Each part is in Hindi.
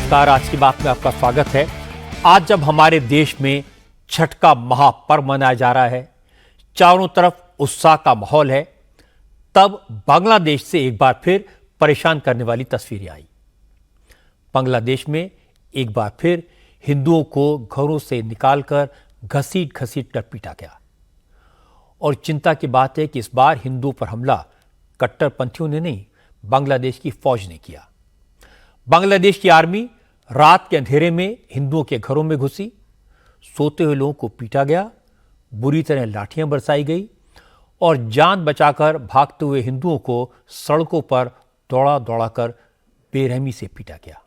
नमस्कार। आज की बात में आपका स्वागत है। आज जब हमारे देश में छठ का महापर्व मनाया जा रहा है, चारों तरफ उत्साह का माहौल है, तब बांग्लादेश से एक बार फिर परेशान करने वाली तस्वीरें आई। बांग्लादेश में एक बार फिर हिंदुओं को घरों से निकालकर घसीट घसीट कर पीटा गया। और चिंता की बात है कि इस बार हिंदुओं पर हमला कट्टरपंथियों ने नहीं, बांग्लादेश की फौज ने किया। बांग्लादेश की आर्मी रात के अंधेरे में हिंदुओं के घरों में घुसी, सोते हुए लोगों को पीटा गया, बुरी तरह लाठियां बरसाई गई और जान बचाकर भागते हुए हिंदुओं को सड़कों पर दौड़ा दौड़ाकर बेरहमी से पीटा गया।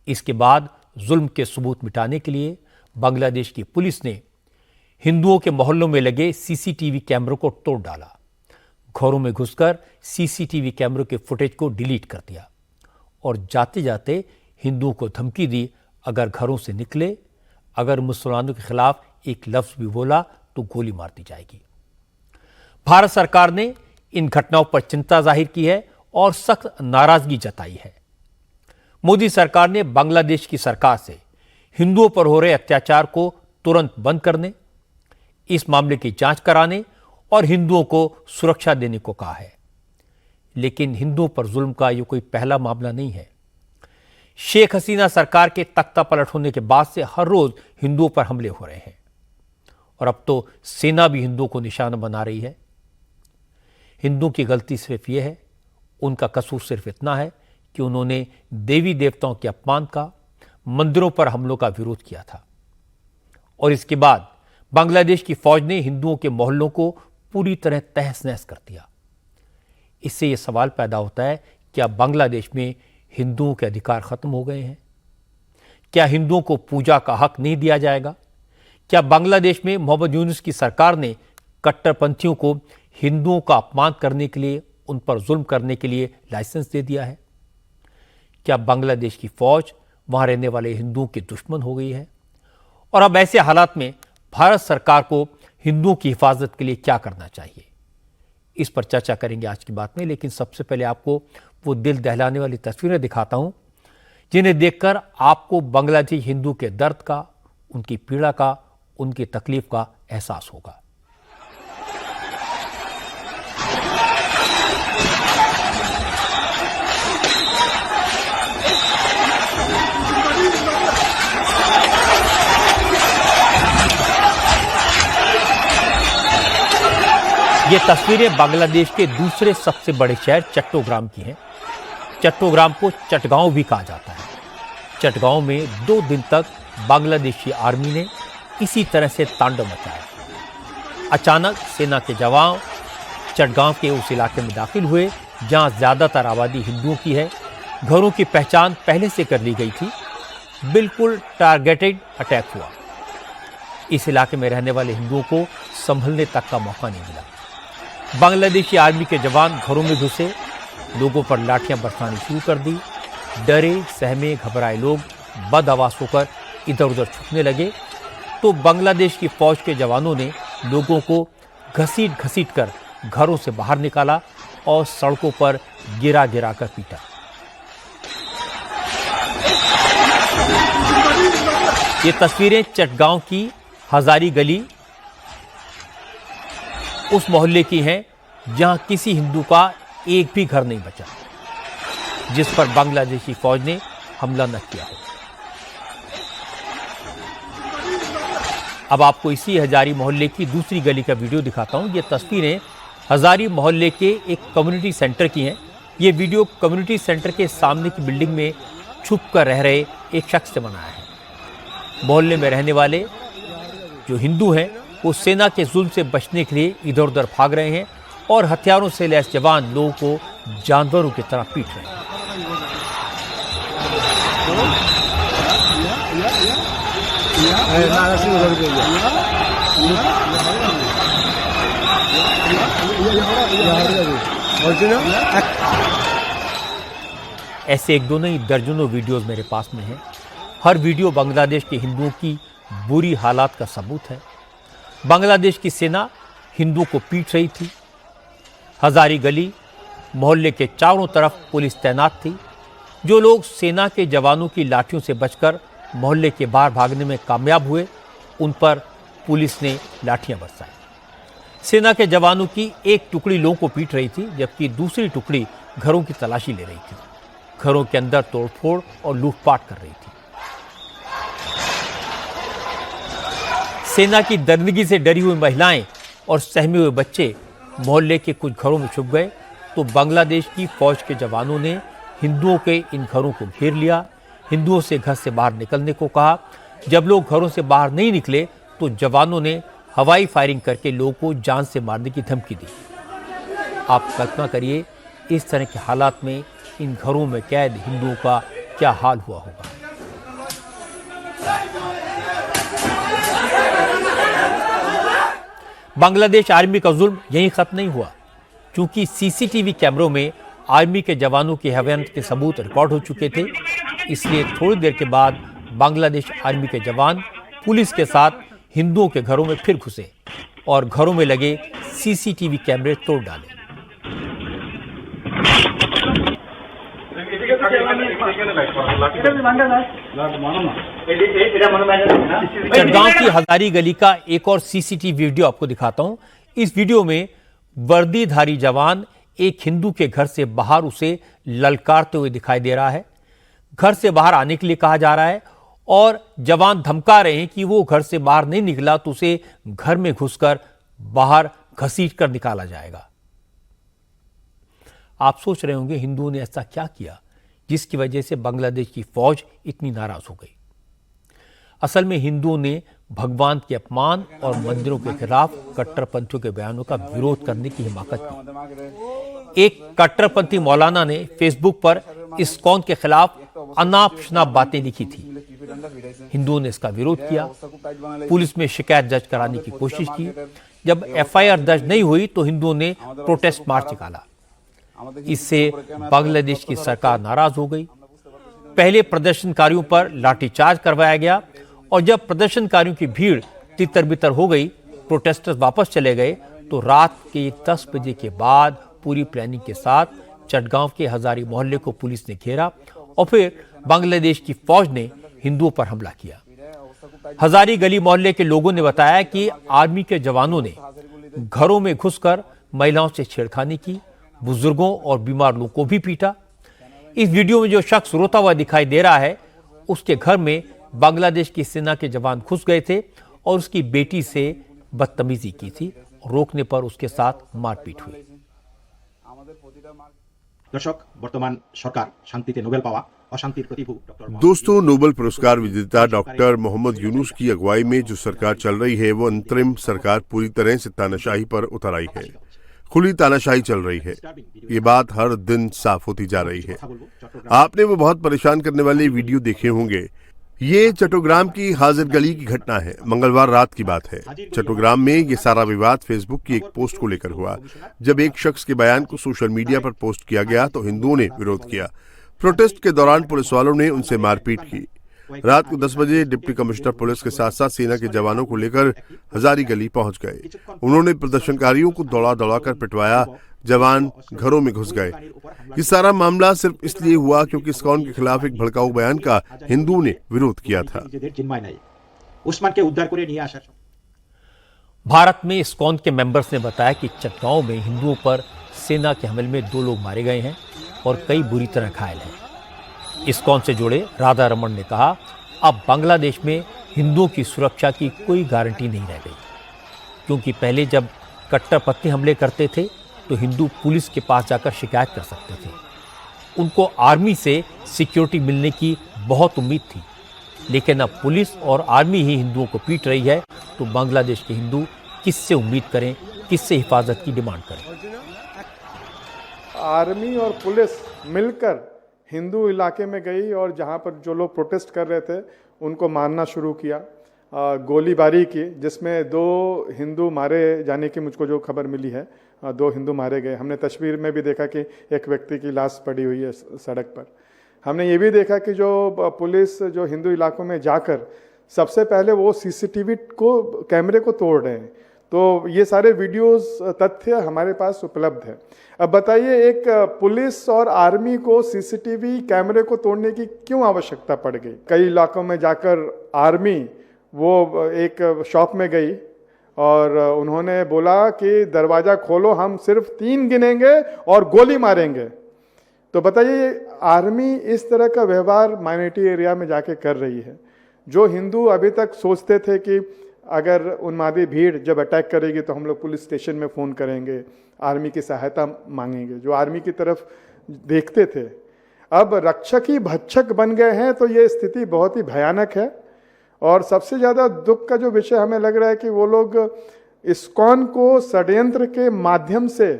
इसके बाद जुल्म के सबूत मिटाने के लिए बांग्लादेश की पुलिस ने हिंदुओं के मोहल्लों में लगे सीसीटीवी कैमरों को तोड़ डाला, घरों में घुसकर सीसीटीवी कैमरों के फुटेज को डिलीट कर दिया और जाते जाते हिंदुओं को धमकी दी, अगर घरों से निकले, अगर मुसलमानों के खिलाफ एक लफ्ज भी बोला तो गोली मार दी जाएगी। भारत सरकार ने इन घटनाओं पर चिंता जाहिर की है और सख्त नाराजगी जताई है। मोदी सरकार ने बांग्लादेश की सरकार से हिंदुओं पर हो रहे अत्याचार को तुरंत बंद करने, इस मामले की जांच कराने और हिंदुओं को सुरक्षा देने को कहा है। लेकिन हिंदुओं पर जुल्म का यह कोई पहला मामला नहीं है। शेख हसीना सरकार के तख्ता पलट होने के बाद से हर रोज हिंदुओं पर हमले हो रहे हैं और अब तो सेना भी हिंदुओं को निशाना बना रही है। हिंदुओं की गलती सिर्फ यह है, उनका कसूर सिर्फ इतना है कि उन्होंने देवी देवताओं के अपमान का, मंदिरों पर हमलों का विरोध किया था और इसके बाद बांग्लादेश की फौज ने हिंदुओं के मोहल्लों को पूरी तरह तहस नहस कर दिया। इससे यह सवाल पैदा होता है, क्या बांग्लादेश में हिंदुओं के अधिकार खत्म हो गए हैं? क्या हिंदुओं को पूजा का हक नहीं दिया जाएगा? क्या बांग्लादेश में मोहम्मद यूनुस की सरकार ने कट्टरपंथियों को हिंदुओं का अपमान करने के लिए, उन पर जुल्म करने के लिए लाइसेंस दे दिया है? क्या बांग्लादेश की फौज वहां रहने वाले हिंदुओं की दुश्मन हो गई है? और अब ऐसे हालात में भारत सरकार को हिंदुओं की हिफाजत के लिए क्या करना चाहिए, इस पर चर्चा करेंगे आज की बात में। लेकिन सबसे पहले आपको वो दिल दहलाने वाली तस्वीरें दिखाता हूं, जिन्हें देखकर आपको बांग्लादेशी हिंदू के दर्द का, उनकी पीड़ा का, उनकी तकलीफ का एहसास होगा। ये तस्वीरें बांग्लादेश के दूसरे सबसे बड़े शहर चट्टोग्राम की हैं। चट्टोग्राम को चटगांव भी कहा जाता है। चटगांव में 2 दिन तक बांग्लादेशी आर्मी ने इसी तरह से तांडव मचाया। अचानक सेना के जवान चटगांव के उस इलाके में दाखिल हुए जहां ज्यादातर आबादी हिंदुओं की है। घरों की पहचान पहले से कर ली गई थी। बिल्कुल टारगेटेड अटैक हुआ। इस इलाके में रहने वाले हिंदुओं को संभलने तक का मौका नहीं मिला। बांग्लादेशी आर्मी के जवान घरों में घुसे, लोगों पर लाठियां बरसानी शुरू कर दी। डरे सहमे घबराए लोग बदहवास होकर इधर उधर छुपने लगे तो बांग्लादेश की फौज के जवानों ने लोगों को घसीट घसीट कर घरों से बाहर निकाला और सड़कों पर गिरा गिरा कर पीटा। ये तस्वीरें चटगांव की हजारी गली, उस मोहल्ले की हैं जहां किसी हिंदू का एक भी घर नहीं बचा जिस पर बांग्लादेशी फौज ने हमला न किया हो। अब आपको इसी हजारी मोहल्ले की दूसरी गली का वीडियो दिखाता हूं। ये तस्वीरें हजारी मोहल्ले के एक कम्युनिटी सेंटर की हैं। ये वीडियो कम्युनिटी सेंटर के सामने की बिल्डिंग में छुप कर रह रहे एक शख्स से बनाया है। मोहल्ले में रहने वाले जो हिंदू हैं वो सेना के जुल्म से बचने के लिए इधर उधर भाग रहे हैं और हथियारों से लैस जवान लोगों को जानवरों की तरह पीट रहे हैं। ऐसे एक दो नहीं, दर्जनों वीडियोस मेरे पास में हैं। हर वीडियो बांग्लादेश के हिंदुओं की बुरी हालात का सबूत है। बांग्लादेश की सेना हिंदुओं को पीट रही थी। हजारी गली मोहल्ले के चारों तरफ पुलिस तैनात थी। जो लोग सेना के जवानों की लाठियों से बचकर मोहल्ले के बाहर भागने में कामयाब हुए, उन पर पुलिस ने लाठियां बरसाई। सेना के जवानों की एक टुकड़ी लोगों को पीट रही थी, जबकि दूसरी टुकड़ी घरों की तलाशी ले रही थी, घरों के अंदर तोड़फोड़ और लूटपाट कर रही थी। सेना की दरिंदगी से डरी हुई महिलाएं और सहमे हुए बच्चे मोहल्ले के कुछ घरों में छुप गए, तो बांग्लादेश की फौज के जवानों ने हिंदुओं के इन घरों को घेर लिया, हिंदुओं से घर से बाहर निकलने को कहा। जब लोग घरों से बाहर नहीं निकले तो जवानों ने हवाई फायरिंग करके लोगों को जान से मारने की धमकी दी। आप कल्पना करिए इस तरह के हालात में इन घरों में कैद हिंदुओं का क्या हाल हुआ होगा। बांग्लादेश आर्मी का जुल्म यहीं खत्म नहीं हुआ, क्योंकि सीसीटीवी कैमरों में आर्मी के जवानों के हत्या के सबूत रिकॉर्ड हो चुके थे। इसलिए थोड़ी देर के बाद बांग्लादेश आर्मी के जवान पुलिस के साथ हिंदुओं के घरों में फिर घुसे और घरों में लगे सीसीटीवी कैमरे तोड़ डाले। चटगांव की हजारी गली का एक और सीसीटीवी वीडियो आपको दिखाता हूं। इस वीडियो में वर्दीधारी जवान एक हिंदू के घर से बाहर उसे ललकारते हुए दिखाई दे रहा है। घर से बाहर आने के लिए कहा जा रहा है और जवान धमका रहे हैं कि वो घर से बाहर नहीं निकला तो उसे घर में घुसकर बाहर घसीट कर निकाला जाएगा। आप सोच रहे होंगे हिंदुओं ने ऐसा क्या किया जिसकी वजह से बांग्लादेश की फौज इतनी नाराज हो गई। असल में हिंदुओं ने भगवान के अपमान और मंदिरों के खिलाफ कट्टरपंथियों के बयानों का विरोध करने की हिमाकत की। एक कट्टरपंथी मौलाना ने फेसबुक पर इस्कॉन के खिलाफ अनाप शनाप बातें लिखी थी। हिंदुओं ने इसका विरोध किया, पुलिस में शिकायत दर्ज कराने की कोशिश की। जब एफआईआर दर्ज नहीं हुई तो हिंदुओं ने प्रोटेस्ट मार्च निकाला। इससे बांग्लादेश की सरकार नाराज हो गई। पहले प्रदर्शनकारियों पर लाठीचार्ज करवाया गया और जब प्रदर्शनकारियों की भीड़ तितर बितर हो गई, प्रोटेस्टर्स वापस चले गए, तो रात के 10 बजे के बाद पूरी प्लानिंग के साथ चटगांव के हजारी मोहल्ले को पुलिस ने घेरा और फिर बांग्लादेश की फौज ने हिंदुओं पर हमला किया। हजारी गली मोहल्ले के लोगों ने बताया कि आर्मी के जवानों ने घरों में घुसकर महिलाओं से छेड़खानी की, बुजुर्गों और बीमार लोगों को भी पीटा। इस वीडियो में जो शख्स रोता हुआ दिखाई दे रहा है, उसके घर में बांग्लादेश की सेना के जवान घुस गए थे और उसकी बेटी से बदतमीजी की थी। रोकने पर उसके साथ मारपीट हुई। दर्शक, वर्तमान सरकार शांतिते नोबेल पावा अशांतिर प्रतिभू दोस्तों, नोबेल पुरस्कार विजेता डॉक्टर मोहम्मद यूनुस की अगुवाई में जो सरकार चल रही है वो अंतरिम सरकार पूरी तरह से तानाशाही पर उतर आई है। खुली तानाशाही चल रही है। ये बात हर दिन साफ होती जा रही है। आपने वो बहुत परेशान करने वाले वीडियो देखे होंगे। ये चट्टग्राम की हाजिर गली की घटना है। मंगलवार रात की बात है। चट्टग्राम में ये सारा विवाद फेसबुक की एक पोस्ट को लेकर हुआ। जब एक शख्स के बयान को सोशल मीडिया पर पोस्ट किया गया तो हिंदुओं ने विरोध किया। प्रोटेस्ट के दौरान पुलिस वालों ने उनसे मारपीट की। रात को 10 बजे डिप्टी कमिश्नर पुलिस के साथ साथ सेना के जवानों को लेकर हजारी गली पहुंच गए। उन्होंने प्रदर्शनकारियों को दौड़ा दौड़ाकर पिटवाया। जवान घरों में घुस गए। ये सारा मामला सिर्फ इसलिए हुआ क्योंकि इस्कॉन के खिलाफ एक भड़काऊ बयान का हिंदुओं ने विरोध किया था। भारत में इस्कॉन के मेंबर्स ने बताया कि चटगांव में हिंदुओं पर सेना के हमले में 2 लोग मारे गए हैं और कई बुरी तरह घायल हैं। इस्कॉन से जुड़े राधा रमन ने कहा, अब बांग्लादेश में हिंदुओं की सुरक्षा की कोई गारंटी नहीं रह गई, क्योंकि पहले जब कट्टरपंथी हमले करते थे तो हिंदू पुलिस के पास जाकर शिकायत कर सकते थे। उनको आर्मी से सिक्योरिटी मिलने की बहुत उम्मीद थी, लेकिन अब पुलिस और आर्मी ही हिंदुओं को पीट रही है, तो बांग्लादेश के हिंदू किससे उम्मीद करें, किससे हिफाजत की डिमांड करें? आर्मी और पुलिस मिलकर हिंदू इलाके में गई और जहां पर जो लोग प्रोटेस्ट कर रहे थे उनको मारना शुरू किया। गोलीबारी की, जिसमें 2 हिंदू मारे जाने की मुझको जो खबर मिली है। 2 हिंदू मारे गए। हमने तस्वीर में भी देखा कि एक व्यक्ति की लाश पड़ी हुई है सड़क पर। हमने ये भी देखा कि जो पुलिस जो हिंदू इलाकों में जाकर सबसे पहले वो सीसीटीवी को कैमरे को तोड़ रहे हैं। तो ये सारे वीडियोस तथ्य हमारे पास उपलब्ध है। अब बताइए, एक पुलिस और आर्मी को सीसीटीवी कैमरे को तोड़ने की क्यों आवश्यकता पड़ गई? कई इलाकों में जाकर आर्मी वो एक शॉप में गई और उन्होंने बोला कि दरवाजा खोलो, हम सिर्फ 3 गिनेंगे और गोली मारेंगे। तो बताइए, आर्मी इस तरह का व्यवहार माइनॉरिटी एरिया में जाके कर रही है। जो हिंदू अभी तक सोचते थे कि अगर उन्मादी भीड़ जब अटैक करेगी तो हम लोग पुलिस स्टेशन में फ़ोन करेंगे, आर्मी की सहायता मांगेंगे, जो आर्मी की तरफ देखते थे, अब रक्षक ही भक्षक बन गए हैं। तो ये स्थिति बहुत ही भयानक है। और सबसे ज़्यादा दुख का जो विषय हमें लग रहा है कि वो लोग इस्कॉन को षड्यंत्र के माध्यम से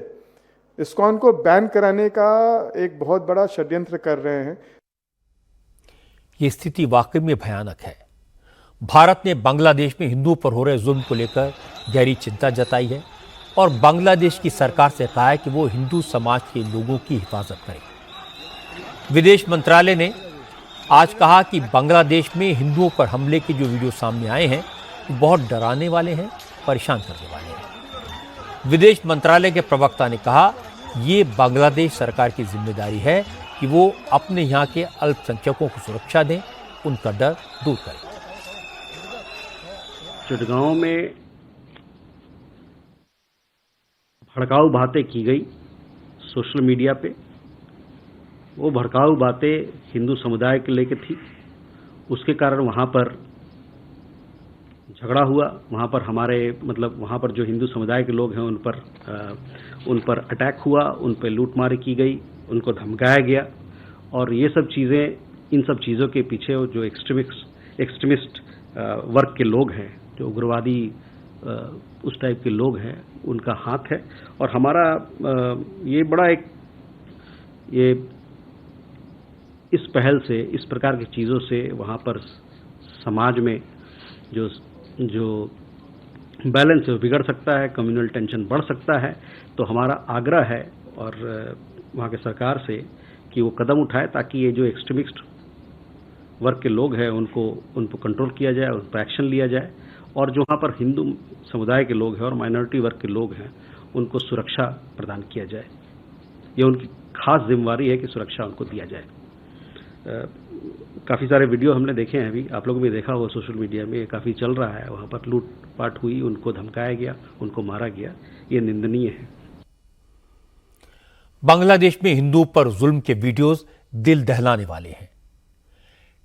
इस्कॉन को बैन कराने का एक बहुत बड़ा षड्यंत्र कर रहे हैं। ये स्थिति वाकई में भयानक है। भारत ने बांग्लादेश में हिंदुओं पर हो रहे जुल्म को लेकर गहरी चिंता जताई है और बांग्लादेश की सरकार से कहा है कि वो हिंदू समाज के लोगों की हिफाजत करे। विदेश मंत्रालय ने आज कहा कि बांग्लादेश में हिंदुओं पर हमले के जो वीडियो सामने आए हैं वो बहुत डराने वाले हैं, परेशान करने वाले हैं। विदेश मंत्रालय के प्रवक्ता ने कहा, ये बांग्लादेश सरकार की जिम्मेदारी है कि वो अपने यहाँ के अल्पसंख्यकों को सुरक्षा दें, उनका डर दूर करें। चटगांव में भड़काऊ बातें की गई सोशल मीडिया पे। वो भड़काऊ बातें हिंदू समुदाय के लेके थी, उसके कारण वहाँ पर झगड़ा हुआ। वहाँ पर वहाँ पर जो हिंदू समुदाय के लोग हैं उन पर अटैक हुआ, उन पर लूटमारी की गई, उनको धमकाया गया। और ये सब चीज़ें, इन सब चीज़ों के पीछे जो एक्सट्रीमिस्ट वर्ग के लोग हैं, जो उग्रवादी उस टाइप के लोग हैं, उनका हाथ है। और हमारा ये बड़ा ये इस पहल से, इस प्रकार की चीज़ों से वहाँ पर समाज में जो बैलेंस है बिगड़ सकता है, कम्युनल टेंशन बढ़ सकता है। तो हमारा आग्रह है और वहाँ के सरकार से कि वो कदम उठाए ताकि ये जो एक्सट्रीमिस्ट वर्ग के लोग हैं उनको कंट्रोल किया जाए, उन पर एक्शन लिया जाए। और जो वहाँ पर हिंदू समुदाय के लोग हैं और माइनॉरिटी वर्ग के लोग हैं उनको सुरक्षा प्रदान किया जाए। ये उनकी खास जिम्मेवारी है कि सुरक्षा उनको दिया जाए। काफ़ी सारे वीडियो हमने देखे हैं, अभी आप लोगों ने देखा होगा सोशल मीडिया में, ये काफ़ी चल रहा है। वहाँ पर लूटपाट हुई, उनको धमकाया गया, उनको मारा गया, ये निंदनीय है। बांग्लादेश में हिंदुओं पर जुल्म के वीडियोस दिल दहलाने वाले हैं।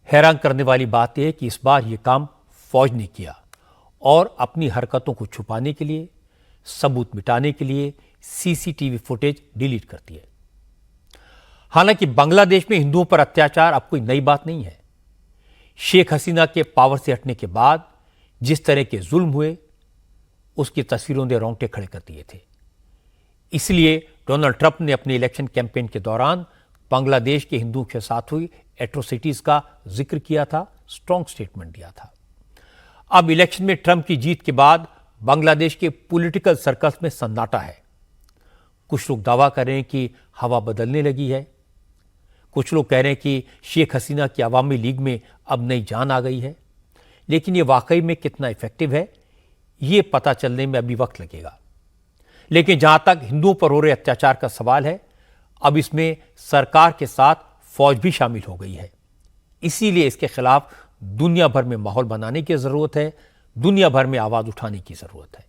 हैरान करने वाली बात यह है कि इस बार यह काम फौज ने किया और अपनी हरकतों को छुपाने के लिए, सबूत मिटाने के लिए सीसीटीवी फुटेज डिलीट करती है। हालांकि बांग्लादेश में हिंदुओं पर अत्याचार अब कोई नई बात नहीं है। शेख हसीना के पावर से हटने के बाद जिस तरह के जुल्म हुए उसकी तस्वीरों ने रोंगटे खड़े कर दिए थे। इसलिए डोनाल्ड ट्रंप ने अपने इलेक्शन कैंपेन के दौरान बांग्लादेश के हिंदुओं के साथ हुई एट्रोसिटीज का जिक्र किया था, स्ट्रॉन्ग स्टेटमेंट दिया था। अब इलेक्शन में ट्रंप की जीत के बाद बांग्लादेश के पॉलिटिकल सर्कल्स में सन्नाटा है। कुछ लोग दावा कर रहे हैं कि हवा बदलने लगी है, कुछ लोग कह रहे हैं कि शेख हसीना की अवामी लीग में अब नई जान आ गई है। लेकिन ये वाकई में कितना इफेक्टिव है, ये पता चलने में अभी वक्त लगेगा। लेकिन जहां तक हिंदुओं पर हो रहे अत्याचार का सवाल है, अब इसमें सरकार के साथ फौज भी शामिल हो गई है। इसीलिए इसके खिलाफ दुनिया भर में माहौल बनाने की जरूरत है, दुनिया भर में आवाज उठाने की जरूरत है।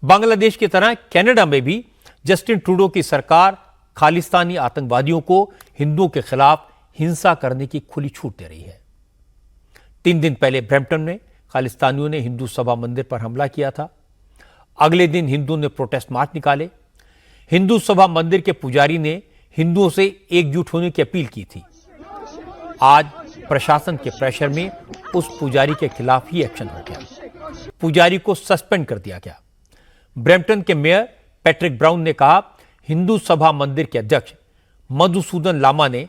बांग्लादेश की तरह कनाडा में भी जस्टिन ट्रूडो की सरकार खालिस्तानी आतंकवादियों को हिंदुओं के खिलाफ हिंसा करने की खुली छूट दे रही है। 3 दिन पहले ब्रैम्पटन में खालिस्तानियों ने हिंदू सभा मंदिर पर हमला किया था। अगले दिन हिंदुओं ने प्रोटेस्ट मार्च निकाले। हिंदू सभा मंदिर के पुजारी ने हिंदुओं से एकजुट होने की अपील की थी। आज प्रशासन के प्रेशर में उस पुजारी के खिलाफ ही एक्शन हो गया। पुजारी को सस्पेंड कर दिया गया। ब्रैम्पटन के मेयर पैट्रिक ब्राउन ने कहा, हिंदू सभा मंदिर के अध्यक्ष मधुसूदन लामा ने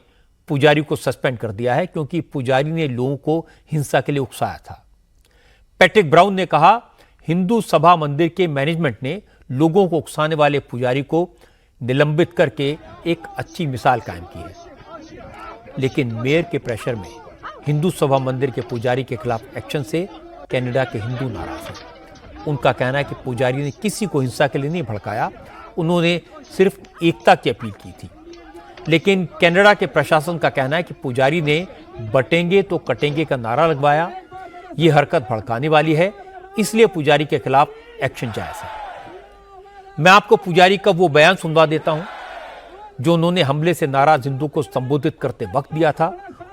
पुजारी को सस्पेंड कर दिया है क्योंकि पुजारी ने लोगों को हिंसा के लिए उकसाया था। पैट्रिक ब्राउन ने कहा, हिंदू सभा मंदिर के मैनेजमेंट ने लोगों को उकसाने वाले पुजारी को निलंबित करके एक अच्छी मिसाल कायम की है। लेकिन मेयर के प्रेशर में हिंदू सभा मंदिर के पुजारी के खिलाफ एक्शन से कनाडा के हिंदू नाराज हैं। उनका कहना है कि पुजारी ने किसी को हिंसा के लिए नहीं भड़काया, उन्होंने सिर्फ एकता की अपील की थी। लेकिन कनाडा के प्रशासन का कहना है कि पुजारी ने बटेंगे तो कटेंगे का नारा लगवाया। ये हरकत भड़काने वाली है, इसलिए पुजारी के खिलाफ एक्शन जायज है। मैं आपको पुजारी का वो बयान सुनवा देता हूं जो उन्होंने हमले से नाराज हिंदू को संबोधित करते वक्त दिया था,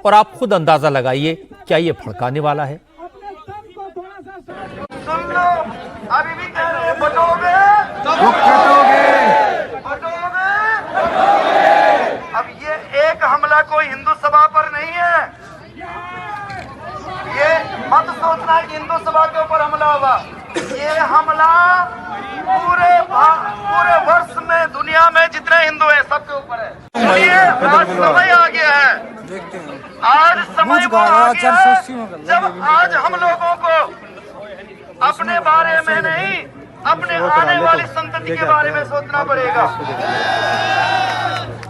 और आप खुद अंदाजा लगाइए क्या ये भड़काने वाला है। सुन लो, अभी भी कह रहे हैं बटोगे तो कटोगे। अब ये एक हमला कोई हिंदू सभा पर नहीं है, ये मत सोचना कि हिंदू सभा के ऊपर हमला हुआ। ये हमला पूरे वर्ष में दुनिया में जितने हिंदू हैं सबके ऊपर है। ये आज समय आ गया है, आज समय वो आ गया है जब आज हम लोगों को अपने बारे में नहीं, अपने आने वाली संतति के बारे में सोचना पड़ेगा।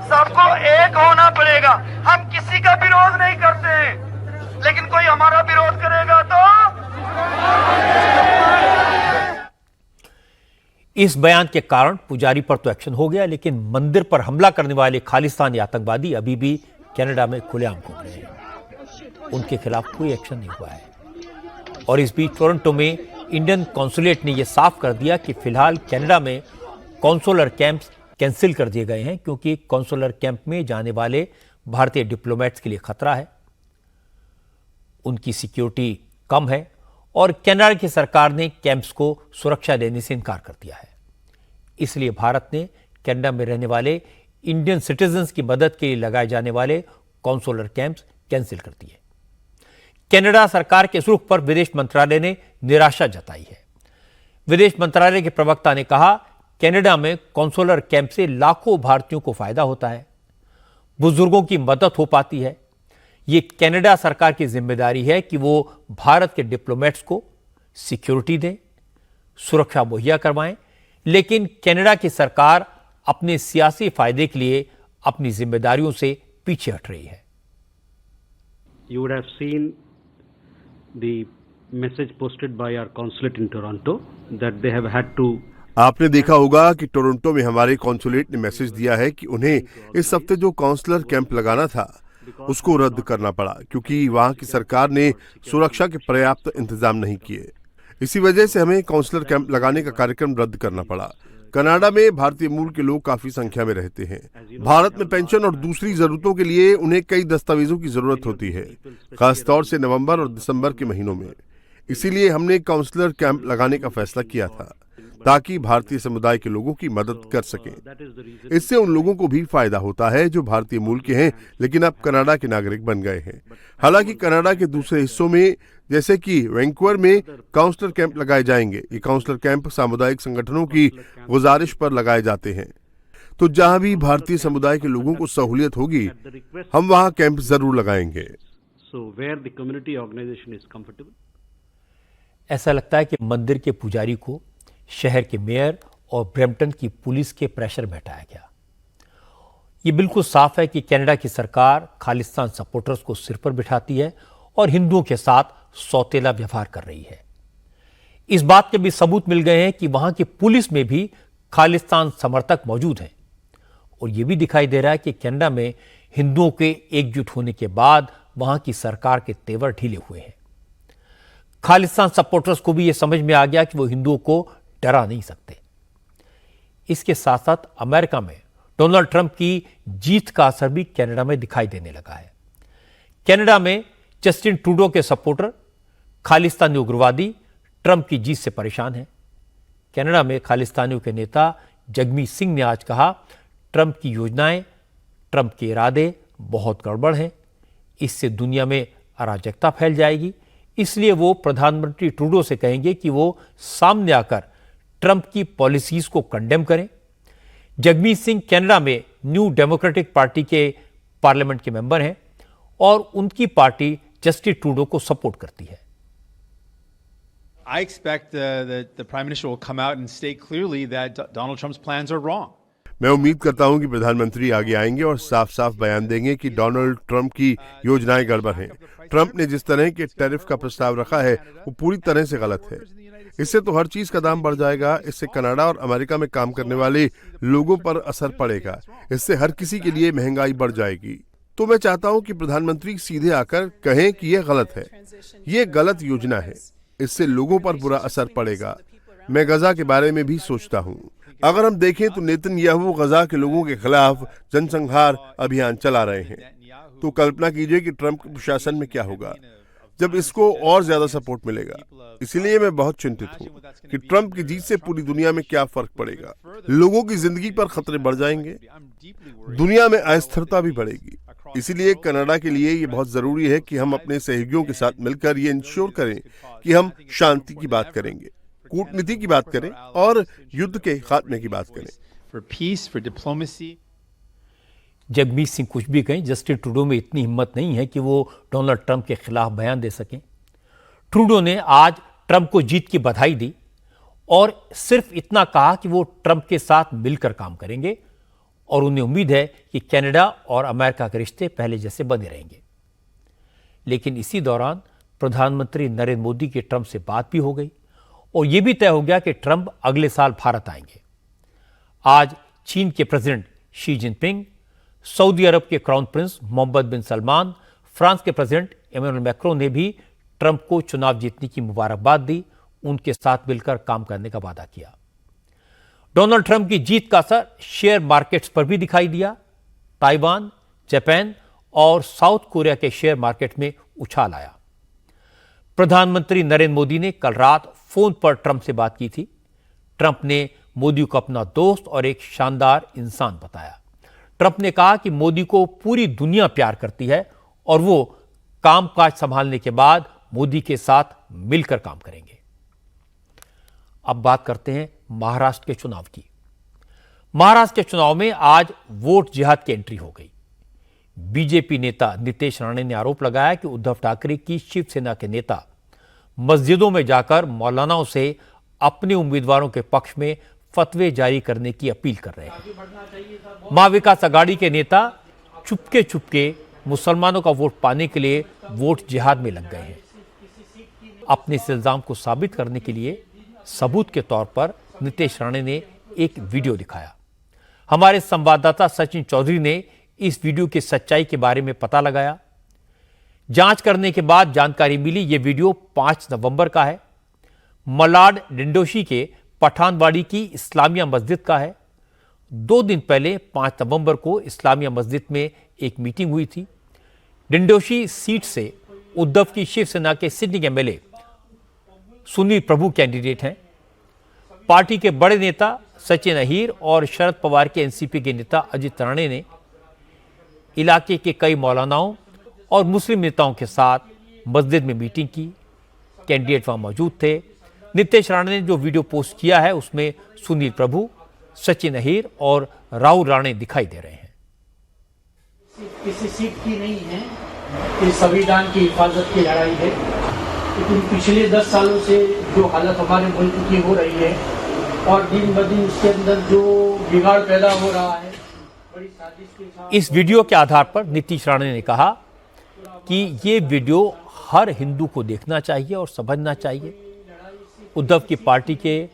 सबको एक होना पड़ेगा। हम किसी का विरोध नहीं करते हैं, लेकिन कोई हमारा विरोध करेगा तो इस बयान के कारण पुजारी पर तो एक्शन हो गया, लेकिन मंदिर पर हमला करने वाले खालिस्तानी आतंकवादी अभी भी कनाडा में खुलेआम घूम रहे हैं। उनके खिलाफ कोई एक्शन नहीं हुआ है। और इस बीच टोरंटो में इंडियन कॉन्सुलेट ने यह साफ कर दिया कि फिलहाल कनाडा में कॉन्सुलर कैंप्स कैंसिल कर दिए गए हैं, क्योंकि कॉन्सुलर कैंप में जाने वाले भारतीय डिप्लोमेट्स के लिए खतरा है, उनकी सिक्योरिटी कम है, और कनाडा की सरकार ने कैंप्स को सुरक्षा देने से इनकार कर दिया है। इसलिए भारत ने कनाडा में रहने वाले इंडियन सिटीजन्स की मदद के लिए लगाए जाने वाले कॉन्सुलर कैंप्स कैंसिल कर दिए। कनाडा सरकार के इस रुख पर विदेश मंत्रालय ने निराशा जताई है। विदेश मंत्रालय के प्रवक्ता ने कहा, कनाडा में कॉन्सुलर कैंप से लाखों भारतीयों को फायदा होता है, बुजुर्गों की मदद हो पाती है। ये कनाडा सरकार की जिम्मेदारी है कि वो भारत के डिप्लोमेट्स को सिक्योरिटी दें, सुरक्षा मुहैया करवाएं, लेकिन कनाडा की सरकार अपने सियासी फायदे के लिए अपनी जिम्मेदारियों से पीछे हट रही है। You would have seen the message posted by our consulate in Toronto that they have had to आपने देखा होगा कि टोरंटो में हमारे कॉन्सुलेट ने मैसेज दिया है कि उन्हें इस हफ्ते जो काउंसलर कैंप लगाना था उसको रद्द करना पड़ा, क्योंकि वहां की सरकार ने सुरक्षा के पर्याप्त इंतजाम नहीं किए। इसी वजह से हमें काउंसलर कैंप लगाने का कार्यक्रम रद्द करना पड़ा। कनाडा में भारतीय मूल के लोग काफी संख्या में रहते हैं। भारत में पेंशन और दूसरी जरूरतों के लिए उन्हें कई दस्तावेजों की जरूरत होती है, खासतौर से नवंबर और दिसंबर के महीनों में। इसीलिए हमने काउंसलर कैंप लगाने का फैसला किया था, ताकि भारतीय समुदाय के लोगों की मदद कर सकें। इससे उन लोगों को भी फायदा होता है जो भारतीय मूल के हैं लेकिन अब कनाडा के नागरिक बन गए हैं। हालांकि कनाडा के दूसरे हिस्सों में जैसे कि वैंकूवर में काउंसलर कैंप लगाए जाएंगे। ये काउंसलर कैंप सामुदायिक संगठनों की गुजारिश पर लगाए जाते हैं, तो जहां भी भारतीय समुदाय के लोगों को सहूलियत होगी हम वहां कैंप जरूर लगाएंगे। ऐसा लगता है कि मंदिर के पुजारी को शहर के मेयर और ब्रैम्पटन की पुलिस के प्रेशर में हटाया गया। ये बिल्कुल साफ है कि कनाडा की सरकार खालिस्तान सपोर्टर्स को सिर पर बिठाती है और हिंदुओं के साथ सौतेला व्यवहार कर रही है। इस बात के भी सबूत मिल गए हैं कि वहां की पुलिस में भी खालिस्तान समर्थक मौजूद हैं, और यह भी दिखाई दे रहा है कि कनाडा में हिंदुओं के एकजुट होने के बाद वहां की सरकार के तेवर ढीले हुए हैं। खालिस्तान सपोर्टर्स को भी यह समझ में आ गया कि वो हिंदुओं को डरा नहीं सकते। इसके साथ साथ अमेरिका में डोनाल्ड ट्रंप की जीत का असर भी कनाडा में दिखाई देने लगा है। कनाडा में जस्टिन ट्रूडो के सपोर्टर खालिस्तानी उग्रवादी ट्रंप की जीत से परेशान हैं। कनाडा में खालिस्तानियों के नेता जगमीत सिंह ने आज कहा, ट्रंप की योजनाएं, ट्रंप के इरादे बहुत गड़बड़ हैं, इससे दुनिया में अराजकता फैल जाएगी। इसलिए वो प्रधानमंत्री ट्रूडो से कहेंगे कि वो सामने आकर ट्रंप की पॉलिसीज को कंडेम करें। जगमीत सिंह कनाडा में न्यू डेमोक्रेटिक पार्टी के पार्लियामेंट के मेंबर हैं और उनकी पार्टी जस्टिन ट्रूडो को सपोर्ट करती है। I expect that the Prime Minister will come out and state clearly that Donald Trump's plans are wrong. मैं उम्मीद करता हूं कि प्रधानमंत्री आगे आएंगे और साफ साफ बयान देंगे कि डोनाल्ड ट्रंप की योजनाएं गड़बड़ हैं। ट्रंप ने जिस तरह के टैरिफ का प्रस्ताव रखा है वो पूरी तरह से गलत है। इससे तो हर चीज का दाम बढ़ जाएगा। इससे कनाडा और अमेरिका में काम करने वाले लोगों पर असर पड़ेगा। इससे हर किसी के लिए महंगाई बढ़ जाएगी। तो मैं चाहता हूं कि प्रधानमंत्री सीधे आकर कहें कि यह गलत है, ये गलत योजना है, इससे लोगों पर बुरा असर पड़ेगा। मैं गजा के बारे में भी सोचता हूं। अगर हम देखें तो नेतन्याहू गजा के लोगों के खिलाफ जनसंहार अभियान चला रहे हैं। तो कल्पना कीजिए कि ट्रंप के प्रशासन में क्या होगा जब इसको और ज्यादा सपोर्ट मिलेगा। इसलिए मैं बहुत चिंतित हूं कि ट्रंप की जीत से पूरी दुनिया में क्या फर्क पड़ेगा। लोगों की जिंदगी पर खतरे बढ़ जाएंगे, दुनिया में अस्थिरता भी बढ़ेगी। इसलिए कनाडा के लिए ये बहुत जरूरी है कि हम अपने सहयोगियों के साथ मिलकर ये इंश्योर करें कि हम शांति की बात करेंगे, कूटनीति की बात करें और युद्ध के खात्मे की बात करें। जगमीत सिंह कुछ भी कहें, जस्टिन ट्रूडो में इतनी हिम्मत नहीं है कि वो डोनाल्ड ट्रंप के खिलाफ बयान दे सकें। ट्रूडो ने आज ट्रंप को जीत की बधाई दी और सिर्फ इतना कहा कि वो ट्रंप के साथ मिलकर काम करेंगे और उन्हें उम्मीद है कि कनाडा और अमेरिका के रिश्ते पहले जैसे बने रहेंगे। लेकिन इसी दौरान प्रधानमंत्री नरेंद्र मोदी की ट्रंप से बात भी हो गई और यह भी तय हो गया कि ट्रंप अगले साल भारत आएंगे। आज चीन के प्रेसिडेंट शी जिनपिंग, सऊदी अरब के क्राउन प्रिंस मोहम्मद बिन सलमान, फ्रांस के प्रेसिडेंट इमैनुअल मैक्रों ने भी ट्रंप को चुनाव जीतने की मुबारकबाद दी, उनके साथ मिलकर काम करने का वादा किया। डोनाल्ड ट्रंप की जीत का असर शेयर मार्केट्स पर भी दिखाई दिया। ताइवान, जापान और साउथ कोरिया के शेयर मार्केट में उछाल आया। प्रधानमंत्री नरेंद्र मोदी ने कल रात फोन पर ट्रंप से बात की थी। ट्रंप ने मोदी को अपना दोस्त और एक शानदार इंसान बताया। ट्रंप ने कहा कि मोदी को पूरी दुनिया प्यार करती है और वो कामकाज संभालने के बाद मोदी के साथ मिलकर काम करेंगे। अब बात करते हैं महाराष्ट्र के चुनाव की। महाराष्ट्र के चुनाव में आज वोट जिहाद की एंट्री हो गई। बीजेपी नेता नीतीश राणे ने आरोप लगाया कि उद्धव ठाकरे की शिवसेना के नेता मस्जिदों में जाकर मौलानाओं से अपने उम्मीदवारों के पक्ष में फतवे जारी करने की अपील कर रहे हैं। महाविकास अघाड़ी के नेता चुपके चुपके मुसलमानों का वोट पाने के लिए वोट जिहाद में लग गए हैं। अपने इस इल्जाम को साबित करने के लिए सबूत के तौर पर नीतीश राणे ने एक वीडियो दिखाया। हमारे संवाददाता सचिन चौधरी ने इस वीडियो की सच्चाई के बारे में पता लगाया। जांच करने के बाद जानकारी मिली, यह वीडियो 5 नवंबर का है। मलाड डिंडोशी के पठानवाड़ी की इस्लामिया मस्जिद का है। 2 दिन पहले 5 नवंबर को इस्लामिया मस्जिद में एक मीटिंग हुई थी। डिंडोशी सीट से उद्धव की शिवसेना के सिटिंग एमएलए सुनील प्रभु कैंडिडेट हैं। पार्टी के बड़े नेता सचिन अहीर और शरद पवार के एनसीपी के नेता अजित राणे ने इलाके के कई मौलानाओं और मुस्लिम नेताओं के साथ मस्जिद में मीटिंग की। कैंडिडेट वहां मौजूद थे। नीतीश राणे ने जो वीडियो पोस्ट किया है उसमें सुनील प्रभु, सचिन अहीर और राहुल राणे दिखाई दे रहे हैं। किसी सीट की नहीं है, ये संविधान की हिफाजत की लड़ाई है। लेकिन पिछले 10 सालों से जो हालत हमारे मुल्क की हो रही है और दिन ब दिन उसके अंदर जो बिगाड़ पैदा हो रहा है, बड़ी साजिश के साथ। इस वीडियो के आधार पर नीतीश राणे ने कहा कि ये वीडियो हर हिंदू को देखना चाहिए और समझना चाहिए। उद्धव की पार्टी के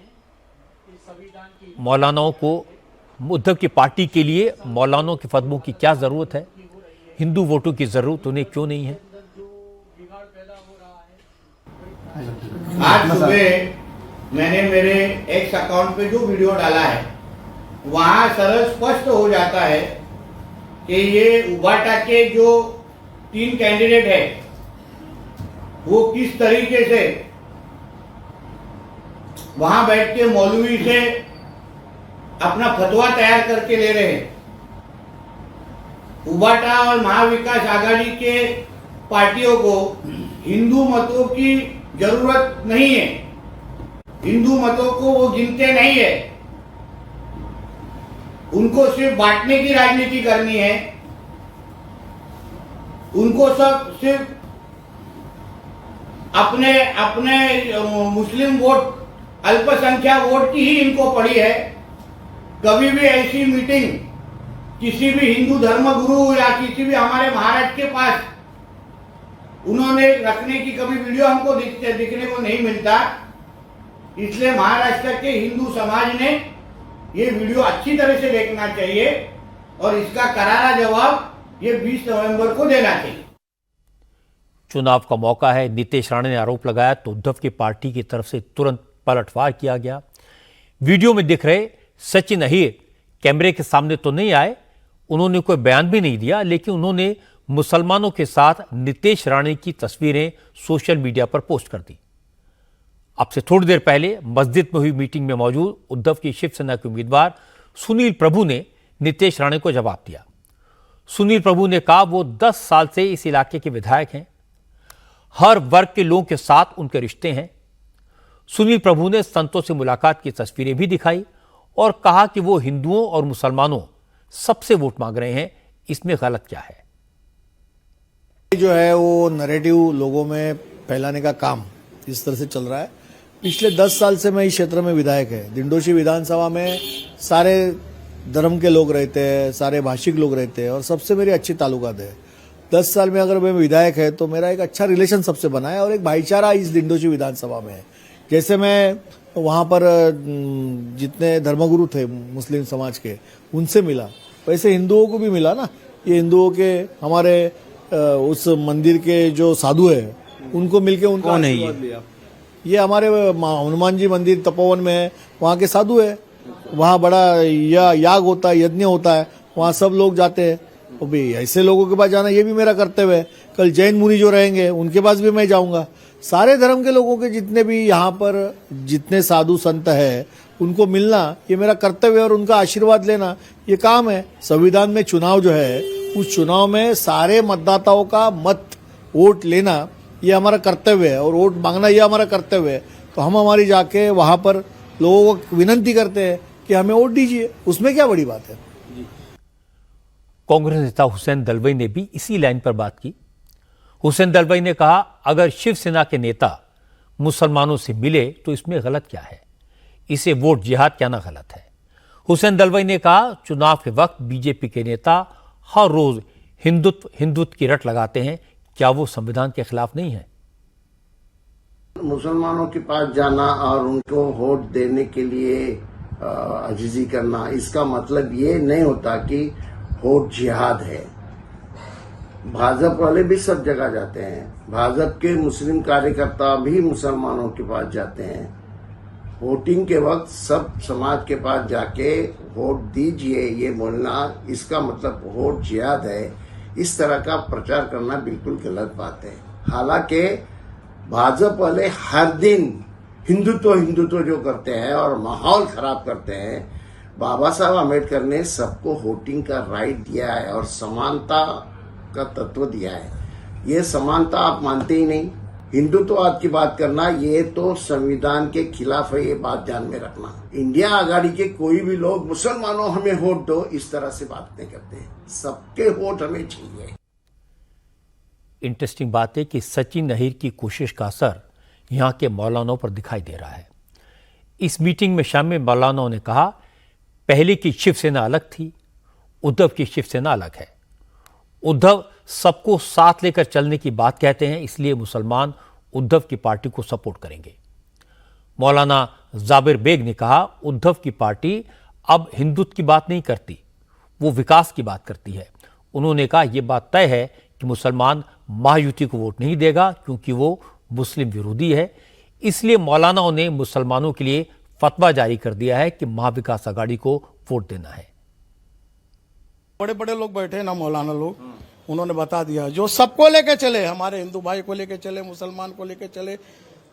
मौलानाओं को, उद्धव की पार्टी के लिए मौलानाओं के फतवों की क्या जरूरत है, हिंदू वोटों की जरूरत उन्हें क्यों नहीं है। आज सुबह मैंने मेरे एक्स अकाउंट पे जो वीडियो डाला है वहां सरल स्पष्ट हो जाता है कि ये उबाटा के जो 3 कैंडिडेट है वो किस तरीके से वहां बैठ के मौलवी से अपना फतवा तैयार करके ले रहे हैं। उबाटा और महाविकास आघाड़ी के पार्टियों को हिंदू मतों की जरूरत नहीं है, हिंदू मतों को वो गिनते नहीं है, उनको सिर्फ बांटने की राजनीति करनी है। उनको सब सिर्फ अपने अपने मुस्लिम वोट, अल्पसंख्यक वोट की ही इनको पड़ी है। कभी भी ऐसी मीटिंग किसी भी हिंदू धर्मगुरु या किसी भी हमारे महाराज के पास उन्होंने रखने की कभी वीडियो हमको दिखने को नहीं मिलता। इसलिए महाराष्ट्र के हिंदू समाज ने ये वीडियो अच्छी तरह से देखना चाहिए और इसका करारा जवाब ये 20 नवंबर को देना चाहिए। चुनाव का मौका है, नीतीश राणे ने आरोप लगाया तो उद्धव की पार्टी की तरफ से तुरंत पलटवार किया गया। वीडियो में दिख रहे सचिन अहीर कैमरे के सामने तो नहीं आए, उन्होंने कोई बयान भी नहीं दिया, लेकिन उन्होंने मुसलमानों के साथ नीतीश राणे की तस्वीरें सोशल मीडिया पर पोस्ट कर दी। अब से थोड़ी देर पहले मस्जिद में हुई मीटिंग में मौजूद उद्धव की शिवसेना के उम्मीदवार सुनील प्रभु ने नीतीश राणे को जवाब दिया। सुनील प्रभु ने कहा वो 10 साल से इस इलाके के विधायक हैं, हर वर्ग के लोगों के साथ उनके रिश्ते हैं। सुनील प्रभु ने संतों से मुलाकात की तस्वीरें भी दिखाई और कहा कि वो हिंदुओं और मुसलमानों सबसे वोट मांग रहे हैं, इसमें गलत क्या है। जो है वो नैरेटिव लोगों में फैलाने का काम इस तरह से चल रहा है। पिछले 10 साल से मैं इस क्षेत्र में विधायक है। दिंडोशी विधानसभा में सारे धर्म के लोग रहते हैं, सारे भाषिक लोग रहते हैं और सबसे मेरी अच्छी ताल्लुकात है। 10 साल में अगर मैं विधायक है तो मेरा एक अच्छा रिलेशन सबसे बना है और एक भाईचारा इस दिंडोशी विधानसभा में है। जैसे मैं वहां पर जितने धर्मगुरु थे मुस्लिम समाज के उनसे मिला, वैसे हिंदुओं को भी मिला ना। ये हिंदुओं के हमारे उस मंदिर के जो साधु है उनको मिलके उनका आशीर्वाद लिया। ये हमारे हनुमान जी मंदिर तपोवन में है, वहाँ के साधु है, वहाँ बड़ा याग होता है, यज्ञ होता है, वहाँ सब लोग जाते हैं। तो भी ऐसे लोगों के पास जाना ये भी मेरा कर्तव्य है। कल जैन मुनि जो रहेंगे उनके पास भी मैं जाऊंगा। सारे धर्म के लोगों के जितने भी यहाँ पर जितने साधु संत है उनको मिलना ये मेरा कर्तव्य है और उनका आशीर्वाद लेना ये काम है। संविधान में चुनाव जो है उस चुनाव में सारे मतदाताओं का मत वोट लेना ये हमारा कर्तव्य है और वोट मांगना ये हमारा कर्तव्य है। तो हम हमारी जाके वहां पर लोगों को विनती करते हैं कि हमें वोट दीजिए, उसमें क्या बड़ी बात है। कांग्रेस नेता हुसैन दलवाई ने भी इसी लाइन पर बात की। हुसैन दलवाई ने कहा अगर शिवसेना के नेता मुसलमानों से मिले तो इसमें गलत क्या है, इसे वोट जिहाद कहना गलत है। हुसैन दलवाई ने कहा चुनाव के वक्त बीजेपी के नेता हर रोज हिंदुत्व की रट लगाते हैं, क्या वो संविधान के खिलाफ नहीं है। मुसलमानों के पास जाना और उनको वोट देने के लिए अजीजी करना, इसका मतलब ये नहीं होता कि वोट जिहाद है। भाजपा वाले भी सब जगह जाते हैं, भाजपा के मुस्लिम कार्यकर्ता भी मुसलमानों के पास जाते हैं। वोटिंग के वक्त सब समाज के पास जाके वोट दीजिए ये बोलना, इसका मतलब वोट जिहाद है, इस तरह का प्रचार करना बिल्कुल गलत बात है। हालांकि भाजपा वाले हर दिन हिंदुत्व जो करते हैं और माहौल खराब करते हैं। बाबा साहब अम्बेडकर ने सबको वोटिंग का राइट दिया है और समानता का तत्व दिया है। ये समानता आप मानते ही नहीं। हिंदुत्ववाद की बात करना ये तो संविधान के खिलाफ है, ये बात ध्यान में रखना। इंडिया आघाड़ी के कोई भी लोग मुसलमानों हमें वोट दो इस तरह से बात नहीं करते, सबके वोट हमें चाहिए। इंटरेस्टिंग बात है कि सचिन अहीर की कोशिश का असर यहां के मौलानाओं पर दिखाई दे रहा है। इस मीटिंग में शामिल मौलानाओं ने कहा पहले की शिवसेना अलग थी, उद्धव की शिवसेना अलग है। उद्धव सबको साथ लेकर चलने की बात कहते हैं, इसलिए मुसलमान उद्धव की पार्टी को सपोर्ट करेंगे। मौलाना जाबिर बेग ने कहा उद्धव की पार्टी अब हिंदुत्व की बात नहीं करती, वो विकास की बात करती है। उन्होंने कहा यह बात तय है कि मुसलमान महायुति को वोट नहीं देगा क्योंकि वो मुस्लिम विरोधी है। इसलिए मौलानाओं ने मुसलमानों के लिए फतवा जारी कर दिया है कि महाविकास आघाड़ी को वोट देना है। बड़े बड़े लोग बैठे ना मौलाना लोग, उन्होंने बता दिया जो सबको लेके चले, हमारे हिंदू भाई को लेके चले, मुसलमान को लेके चले,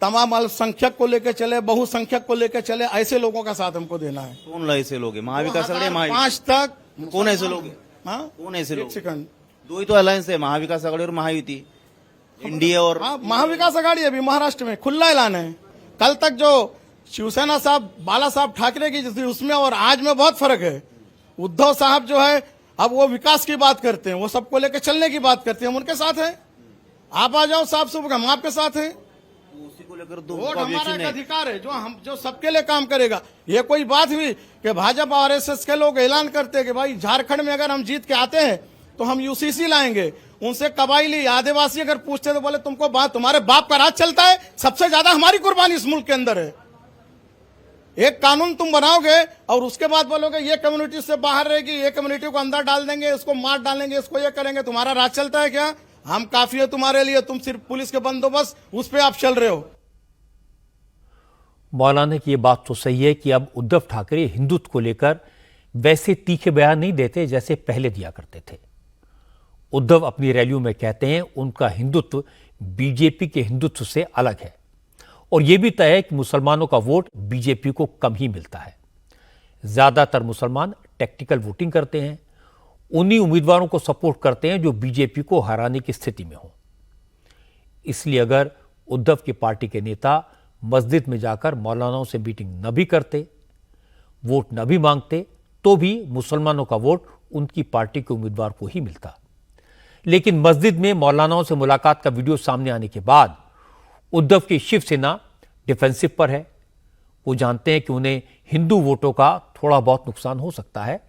तमाम अल्पसंख्यक को लेके चले, बहुसंख्यक को लेके चले, ऐसे लोगों का साथ हमको देना है। कौन ऐसे लोग हैं? महाविकास आघाड़ी 5 तक कौन ऐसे लोग हैं? कौन ऐसे लोग? दो ही तो अलायंस है, महाविकास आघाड़ी और महायुति, इंडिया और महाविकास आघाड़ी। अभी महाराष्ट्र में खुला ऐलान है। कल तक जो शिवसेना साहब बाला साहब ठाकरे की थी उसमें और आज में बहुत फर्क है। उद्धव साहब जो है अब वो विकास की बात करते हैं, वो सबको लेकर चलने की बात करते हैं, हम उनके साथ हैं। आप आ जाओ साहब सुबह, हम आपके साथ हैं। उसी को वोट हमारा एक अधिकार है जो सबके लिए काम करेगा। ये कोई बात हुई कि भाजपा आरएसएस के लोग ऐलान करते हैं कि भाई झारखंड में अगर हम जीत के आते हैं तो हम यूसीसी लाएंगे। उनसे कबायली आदिवासी अगर पूछते तो बोले तुम्हारे बाप का राज चलता है, सबसे ज्यादा हमारी कुर्बानी इस मुल्क के अंदर है। एक कानून तुम बनाओगे और उसके बाद बोलोगे ये कम्युनिटी से बाहर रहेगी, ये कम्युनिटी को अंदर डाल देंगे, इसको मार डालेंगे, इसको ये करेंगे, तुम्हारा राज चलता है क्या? हम काफी है तुम्हारे लिए, तुम सिर्फ पुलिस के बंदोबस्त उस पे आप चल रहे हो। मौलाना की ये बात तो सही है कि अब उद्धव ठाकरे हिंदुत्व को लेकर वैसे तीखे बयान नहीं देते जैसे पहले दिया करते थे। उद्धव अपनी रैलियों में कहते हैं उनका हिंदुत्व बीजेपी के हिंदुत्व से अलग है और यह भी तय है कि मुसलमानों का वोट बीजेपी को कम ही मिलता है। ज्यादातर मुसलमान टैक्टिकल वोटिंग करते हैं, उन्हीं उम्मीदवारों को सपोर्ट करते हैं जो बीजेपी को हराने की स्थिति में हो। इसलिए अगर उद्धव की पार्टी के नेता मस्जिद में जाकर मौलानाओं से मीटिंग न भी करते, वोट न भी मांगते, तो भी मुसलमानों का वोट उनकी पार्टी के उम्मीदवार को ही मिलता। लेकिन मस्जिद में मौलानाओं से मुलाकात का वीडियो सामने आने के बाद उद्धव की शिवसेना डिफेंसिव पर है। वो जानते हैं कि उन्हें हिंदू वोटों का थोड़ा बहुत नुकसान हो सकता है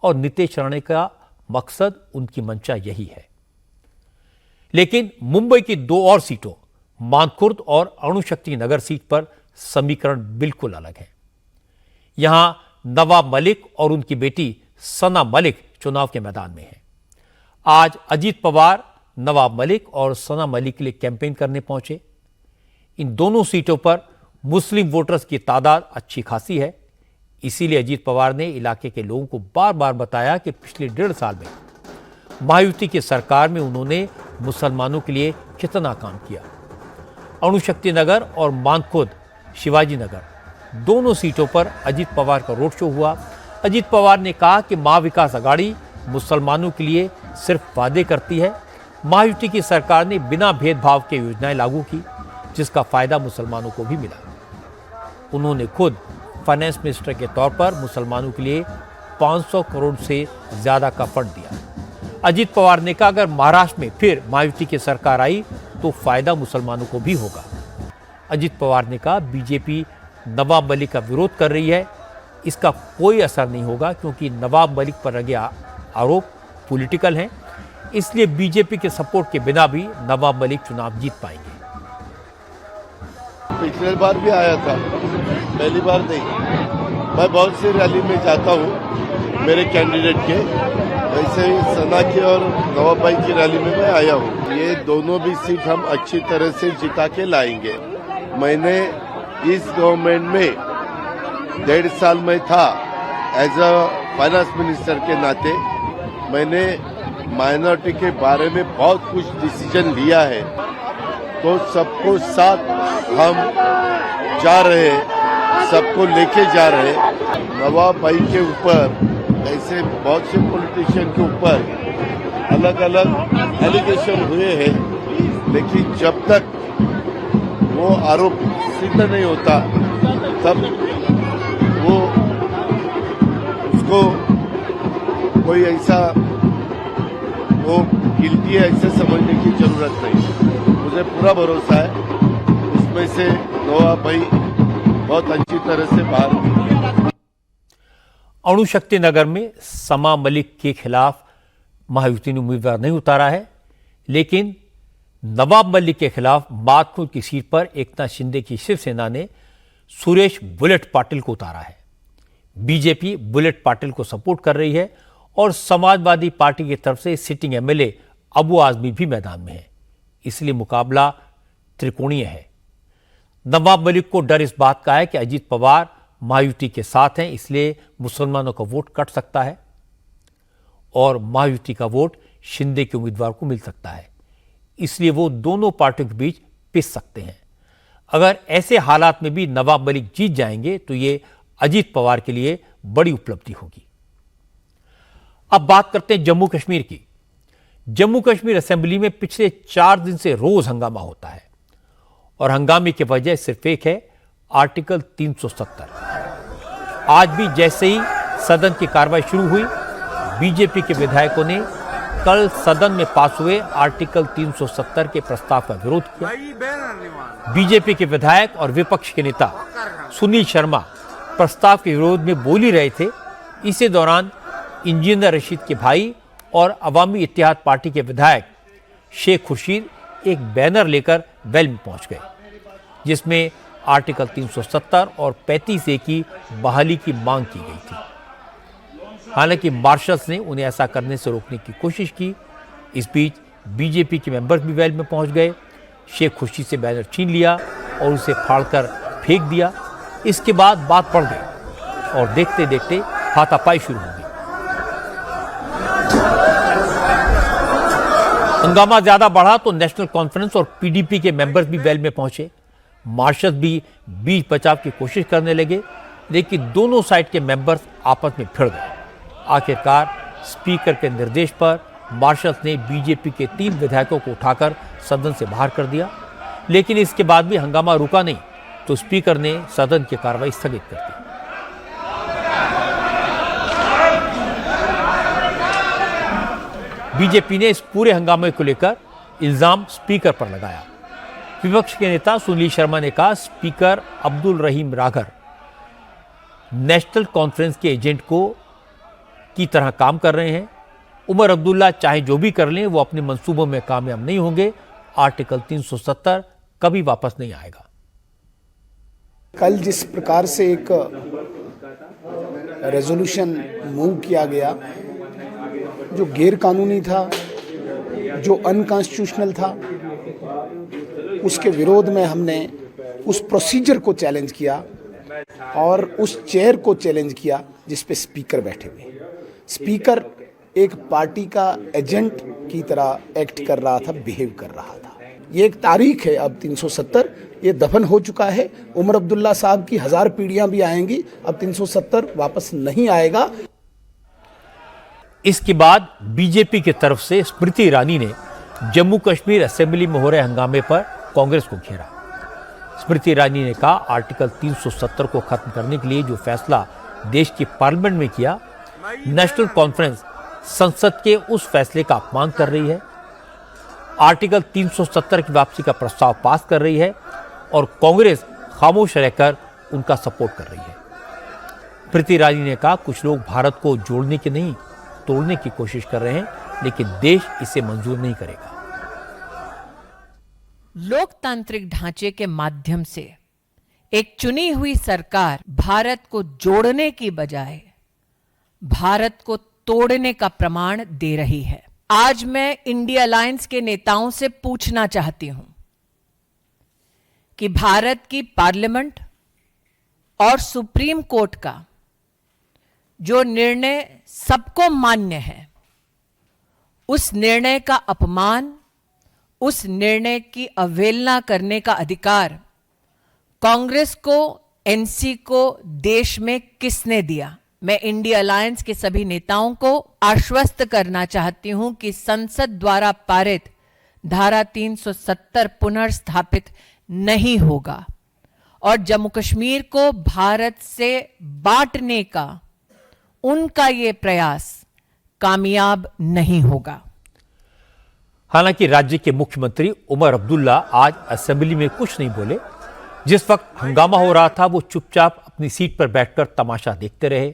और नीतीश राणे का मकसद, उनकी मंशा यही है। लेकिन मुंबई की 2 और सीटों मानखुर्द और अणुशक्ति नगर सीट पर समीकरण बिल्कुल अलग है। यहां नवाब मलिक और उनकी बेटी सना मलिक चुनाव के मैदान में हैं। आज अजीत पवार नवाब मलिक और सना मलिक के लिए कैंपेन करने पहुंचे। इन दोनों सीटों पर मुस्लिम वोटर्स की तादाद अच्छी खासी है। इसीलिए अजीत पवार ने इलाके के लोगों को बार बार बताया कि पिछले 1.5 साल में महायुति की सरकार में उन्होंने मुसलमानों के लिए कितना काम किया। अणुशक्ति नगर और मानखुर्द शिवाजी नगर दोनों सीटों पर अजीत पवार का रोड शो हुआ। अजीत पवार ने कहा कि महाविकास अघाड़ी मुसलमानों के लिए सिर्फ वादे करती है। महायुति की सरकार ने बिना भेदभाव के योजनाएं लागू की, जिसका फायदा मुसलमानों को भी मिला। उन्होंने खुद फाइनेंस मिनिस्टर के तौर पर मुसलमानों के लिए 500 करोड़ से ज्यादा का फंड दिया। अजीत पवार ने कहा अगर महाराष्ट्र में फिर महायुति की सरकार आई तो फायदा मुसलमानों को भी होगा। अजीत पवार ने कहा बीजेपी नवाब मलिक का विरोध कर रही है, इसका कोई असर नहीं होगा क्योंकि नवाब मलिक पर लगे आरोप पॉलिटिकल हैं, इसलिए बीजेपी के सपोर्ट के बिना भी नवाब मलिक चुनाव जीत पाएंगे। पिछले बार भी आया था, पहली बार नहीं। मैं बहुत सी रैली में जाता हूँ मेरे कैंडिडेट के, वैसे ही सना की और नवाब भाई की रैली में मैं आया हूँ। ये दोनों भी सीट हम अच्छी तरह से जिता के लाएंगे। मैंने इस गवर्नमेंट में 1.5 साल में था एज अ फाइनेंस मिनिस्टर के नाते। मैंने माइनॉरिटी के बारे में बहुत कुछ डिसीजन लिया है, तो सबको साथ हम जा रहे हैं, सबको लेके जा रहे हैं। नवाब भाई के ऊपर ऐसे बहुत से पॉलिटिशियन के ऊपर अलग अलग एलिगेशन हुए हैं, लेकिन जब तक वो आरोप सिद्ध नहीं होता तब वो उसको कोई ऐसा वो गिल्टी है ऐसे समझने की जरूरत नहीं। मुझे पूरा भरोसा है उसमें से नवाब भाई बहुत अच्छी तरह से बाहर। अणुशक्ति नगर में समा मलिक के खिलाफ महायुति ने उम्मीदवार नहीं उतारा है, लेकिन नवाब मलिक के खिलाफ मानखुर्द की सीट पर एकनाथ शिंदे की शिवसेना ने सुरेश बुलेट पाटिल को उतारा है। बीजेपी बुलेट पाटिल को सपोर्ट कर रही है और समाजवादी पार्टी की तरफ से सिटिंग एमएलए अबू आजमी भी मैदान में है, इसलिए मुकाबला त्रिकोणीय है। नवाब मलिक को डर इस बात का है कि अजीत पवार महायुति के साथ हैं, इसलिए मुसलमानों का वोट कट सकता है और महायुति का वोट शिंदे के उम्मीदवार को मिल सकता है, इसलिए वो दोनों पार्टियों के बीच पिस सकते हैं। अगर ऐसे हालात में भी नवाब मलिक जीत जाएंगे तो ये अजीत पवार के लिए बड़ी उपलब्धि होगी। अब बात करते हैं जम्मू कश्मीर की। जम्मू कश्मीर असेंबली में पिछले 4 दिन से रोज हंगामा होता है और हंगामे की वजह सिर्फ एक है, आर्टिकल 370। आज भी जैसे ही सदन की कार्रवाई शुरू हुई, बीजेपी के विधायकों ने कल सदन में पास हुए आर्टिकल 370 के प्रस्ताव का विरोध किया। बीजेपी के विधायक और विपक्ष के नेता सुनील शर्मा प्रस्ताव के विरोध में बोल ही रहे थे। इसी दौरान इंजीनियर रशीद के भाई और अवामी इत्तेहाद पार्टी के विधायक शेख खुर्शीद एक बैनर लेकर वेल में पहुंच गए, जिसमें आर्टिकल 370 और 35A की बहाली की मांग की गई थी। हालांकि मार्शल्स ने उन्हें ऐसा करने से रोकने की कोशिश की। इस बीच बीजेपी के मेंबर्स भी वेल में पहुंच गए। शेख खुर्शीद से बैनर छीन लिया और उसे फाड़कर फेंक दिया। इसके बाद बात बढ़ गई और देखते देखते हाथापाई शुरू हो गई। हंगामा ज्यादा बढ़ा तो नेशनल कॉन्फ्रेंस और पीडीपी के मेंबर्स भी वेल में पहुंचे। मार्शल्स भी बीच बचाव की कोशिश करने लगे, लेकिन दोनों साइड के मेंबर्स आपस में भिड़ गए। आखिरकार स्पीकर के निर्देश पर मार्शल्स ने बीजेपी के 3 विधायकों को उठाकर सदन से बाहर कर दिया, लेकिन इसके बाद भी हंगामा रुका नहीं तो स्पीकर ने सदन की कार्रवाई स्थगित कर दी। बीजेपी ने इस पूरे हंगामे को लेकर इल्जाम स्पीकर पर लगाया। विपक्ष के नेता सुनील शर्मा ने कहा, स्पीकर अब्दुल रहीम राघर नेशनल कॉन्फ्रेंस के एजेंट की तरह काम कर रहे हैं। उमर अब्दुल्ला चाहे जो भी कर लें, वो अपने मंसूबों में कामयाब नहीं होंगे। आर्टिकल 370 कभी वापस नहीं आएगा। कल जिस प्रकार से एक रेजोल्यूशन मूव किया गया, जो गैर कानूनी था, जो अनकॉन्स्टिट्यूशनल था, उसके विरोध में हमने उस प्रोसीजर को चैलेंज किया और उस चेयर को चैलेंज किया जिस पे स्पीकर बैठे हुए। स्पीकर एक पार्टी का एजेंट की तरह एक्ट कर रहा था, बिहेव कर रहा था। ये एक तारीख है, अब 370 ये दफन हो चुका है। उमर अब्दुल्ला साहब की 1000 पीढ़ियां भी आएंगी, अब 370 वापस नहीं आएगा। इसके बाद बीजेपी की तरफ से स्मृति ईरानी ने जम्मू कश्मीर असेंबली में हो रहे हंगामे पर कांग्रेस को घेरा। स्मृति ईरानी ने कहा, आर्टिकल 370 को खत्म करने के लिए जो फैसला देश की पार्लियामेंट में किया, नेशनल कॉन्फ्रेंस संसद के उस फैसले का अपमान कर रही है। आर्टिकल 370 की वापसी का प्रस्ताव पास कर रही है और कांग्रेस खामोश रहकर उनका सपोर्ट कर रही है। स्मृति ईरानी ने कहा, कुछ लोग भारत को जोड़ने की नहीं तोड़ने की कोशिश कर रहे हैं, लेकिन देश इसे मंजूर नहीं करेगा। लोकतांत्रिक ढांचे के माध्यम से एक चुनी हुई सरकार भारत को जोड़ने की बजाय भारत को तोड़ने का प्रमाण दे रही है। आज मैं इंडिया अलायंस के नेताओं से पूछना चाहती हूं कि भारत की पार्लियामेंट और सुप्रीम कोर्ट का जो निर्णय सबको मान्य है, उस निर्णय का अपमान, उस निर्णय की अवहेलना करने का अधिकार कांग्रेस को, एनसी को देश में किसने दिया? मैं इंडिया अलायंस के सभी नेताओं को आश्वस्त करना चाहती हूं कि संसद द्वारा पारित धारा 370 पुनर्स्थापित नहीं होगा और जम्मू कश्मीर को भारत से बांटने का उनका ये प्रयास कामयाब नहीं होगा। हालांकि राज्य के मुख्यमंत्री उमर अब्दुल्ला आज असेंबली में कुछ नहीं बोले। जिस वक्त हंगामा हो रहा था, वो चुपचाप अपनी सीट पर बैठकर तमाशा देखते रहे।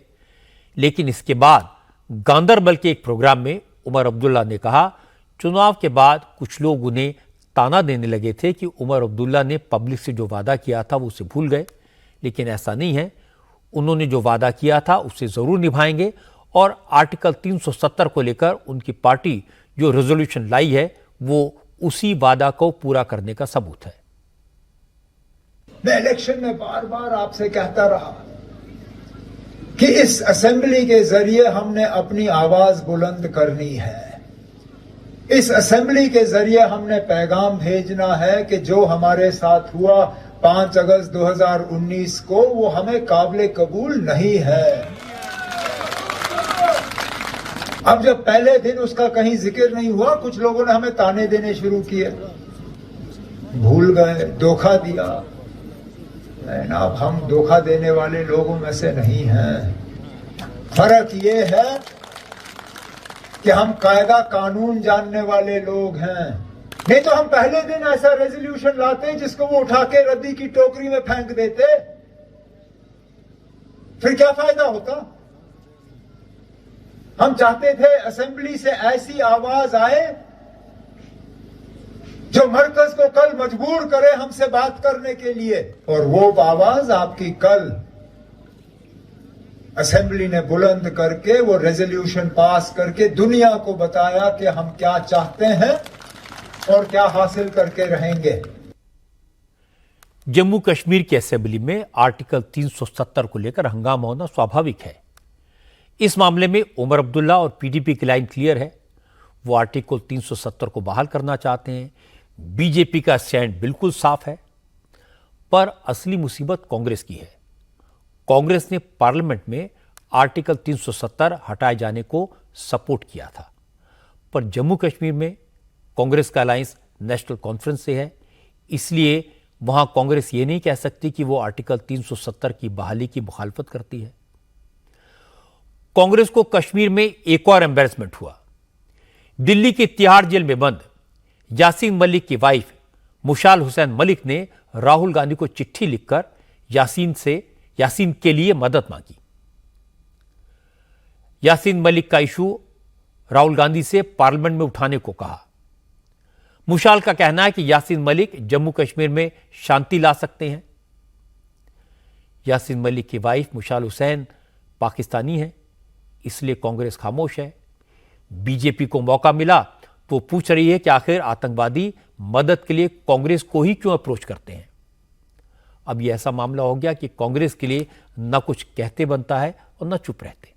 लेकिन इसके बाद गांदरबल के एक प्रोग्राम में उमर अब्दुल्ला ने कहा, चुनाव के बाद कुछ लोग उन्हें ताना देने लगे थे कि उमर अब्दुल्ला ने पब्लिक से जो वादा किया था वो उसे भूल गए, लेकिन ऐसा नहीं है। उन्होंने जो वादा किया था उसे जरूर निभाएंगे और आर्टिकल 370 को लेकर उनकी पार्टी जो रेजोल्यूशन लाई है वो उसी वादा को पूरा करने का सबूत है। मैं इलेक्शन में बार बार आपसे कहता रहा कि इस असेंबली के जरिए हमने अपनी आवाज बुलंद करनी है। इस असेंबली के जरिए हमने पैगाम भेजना है कि जो हमारे साथ हुआ 5 अगस्त 2019 को, वो हमें काबिल कबूल नहीं है। अब जब पहले दिन उसका कहीं जिक्र नहीं हुआ, कुछ लोगों ने हमें ताने देने शुरू किए, भूल गए, धोखा दिया। अब हम धोखा देने वाले लोगों में से नहीं हैं। फर्क ये है कि कि हम कायदा कानून जानने वाले लोग हैं। नहीं तो हम पहले दिन ऐसा रेजोल्यूशन लाते जिसको वो उठा के रद्दी की टोकरी में फेंक देते, फिर क्या फायदा होता। हम चाहते थे असेंबली से ऐसी आवाज आए जो मरकज को कल मजबूर करे हमसे बात करने के लिए, और वो आवाज आपकी कल असेंबली ने बुलंद करके वो रेजोल्यूशन पास करके दुनिया को बताया कि हम क्या चाहते हैं और क्या हासिल करके रहेंगे। जम्मू कश्मीर की असेंबली में आर्टिकल 370 को लेकर हंगामा होना स्वाभाविक है। इस मामले में उमर अब्दुल्ला और पीडीपी की लाइन क्लियर है। वो आर्टिकल 370 को बहाल करना चाहते हैं। बीजेपी का स्टैंड बिल्कुल साफ है। पर असली मुसीबत कांग्रेस की है। कांग्रेस ने पार्लियामेंट में आर्टिकल 370 हटाए जाने को सपोर्ट किया था, पर जम्मू कश्मीर में कांग्रेस का अलायंस नेशनल कॉन्फ्रेंस से है, इसलिए वहां कांग्रेस ये नहीं कह सकती कि वो आर्टिकल 370 की बहाली की मुखालफत करती है। कांग्रेस को कश्मीर में एक और एम्बैरेसमेंट हुआ। दिल्ली की तिहाड़ जेल में बंद यासीन मलिक की वाइफ मुशाल हुसैन मलिक ने राहुल गांधी को चिट्ठी लिखकर यासीन के लिए मदद मांगी। यासीन मलिक का इशू राहुल गांधी से पार्लियामेंट में उठाने को कहा। मुशाल का कहना है कि यासीन मलिक जम्मू कश्मीर में शांति ला सकते हैं। यासीन मलिक की वाइफ मुशाल हुसैन पाकिस्तानी है, इसलिए कांग्रेस खामोश है। बीजेपी को मौका मिला तो पूछ रही है कि आखिर आतंकवादी मदद के लिए कांग्रेस को ही क्यों अप्रोच करते हैं। अब यह ऐसा मामला हो गया कि कांग्रेस के लिए न कुछ कहते बनता है और न चुप रहते।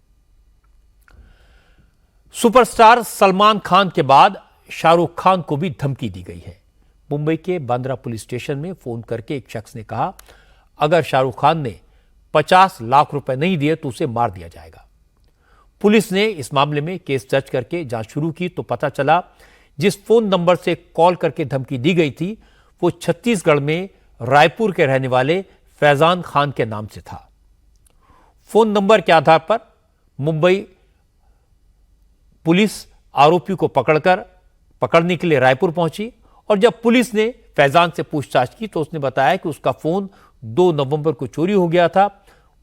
सुपरस्टार सलमान खान के बाद शाहरुख खान को भी धमकी दी गई है। मुंबई के बांद्रा पुलिस स्टेशन में फोन करके एक शख्स ने कहा, अगर शाहरुख खान ने 50 लाख रुपए नहीं दिए तो उसे मार दिया जाएगा। पुलिस ने इस मामले में केस दर्ज करके जांच शुरू की तो पता चला जिस फोन नंबर से कॉल करके धमकी दी गई थी वो छत्तीसगढ़ में रायपुर के रहने वाले फैजान खान के नाम से था। फोन नंबर के आधार पर मुंबई पुलिस आरोपी को पकड़ने के लिए रायपुर पहुंची और जब पुलिस ने फैजान से पूछताछ की तो उसने बताया कि उसका फोन 2 नवंबर को चोरी हो गया था।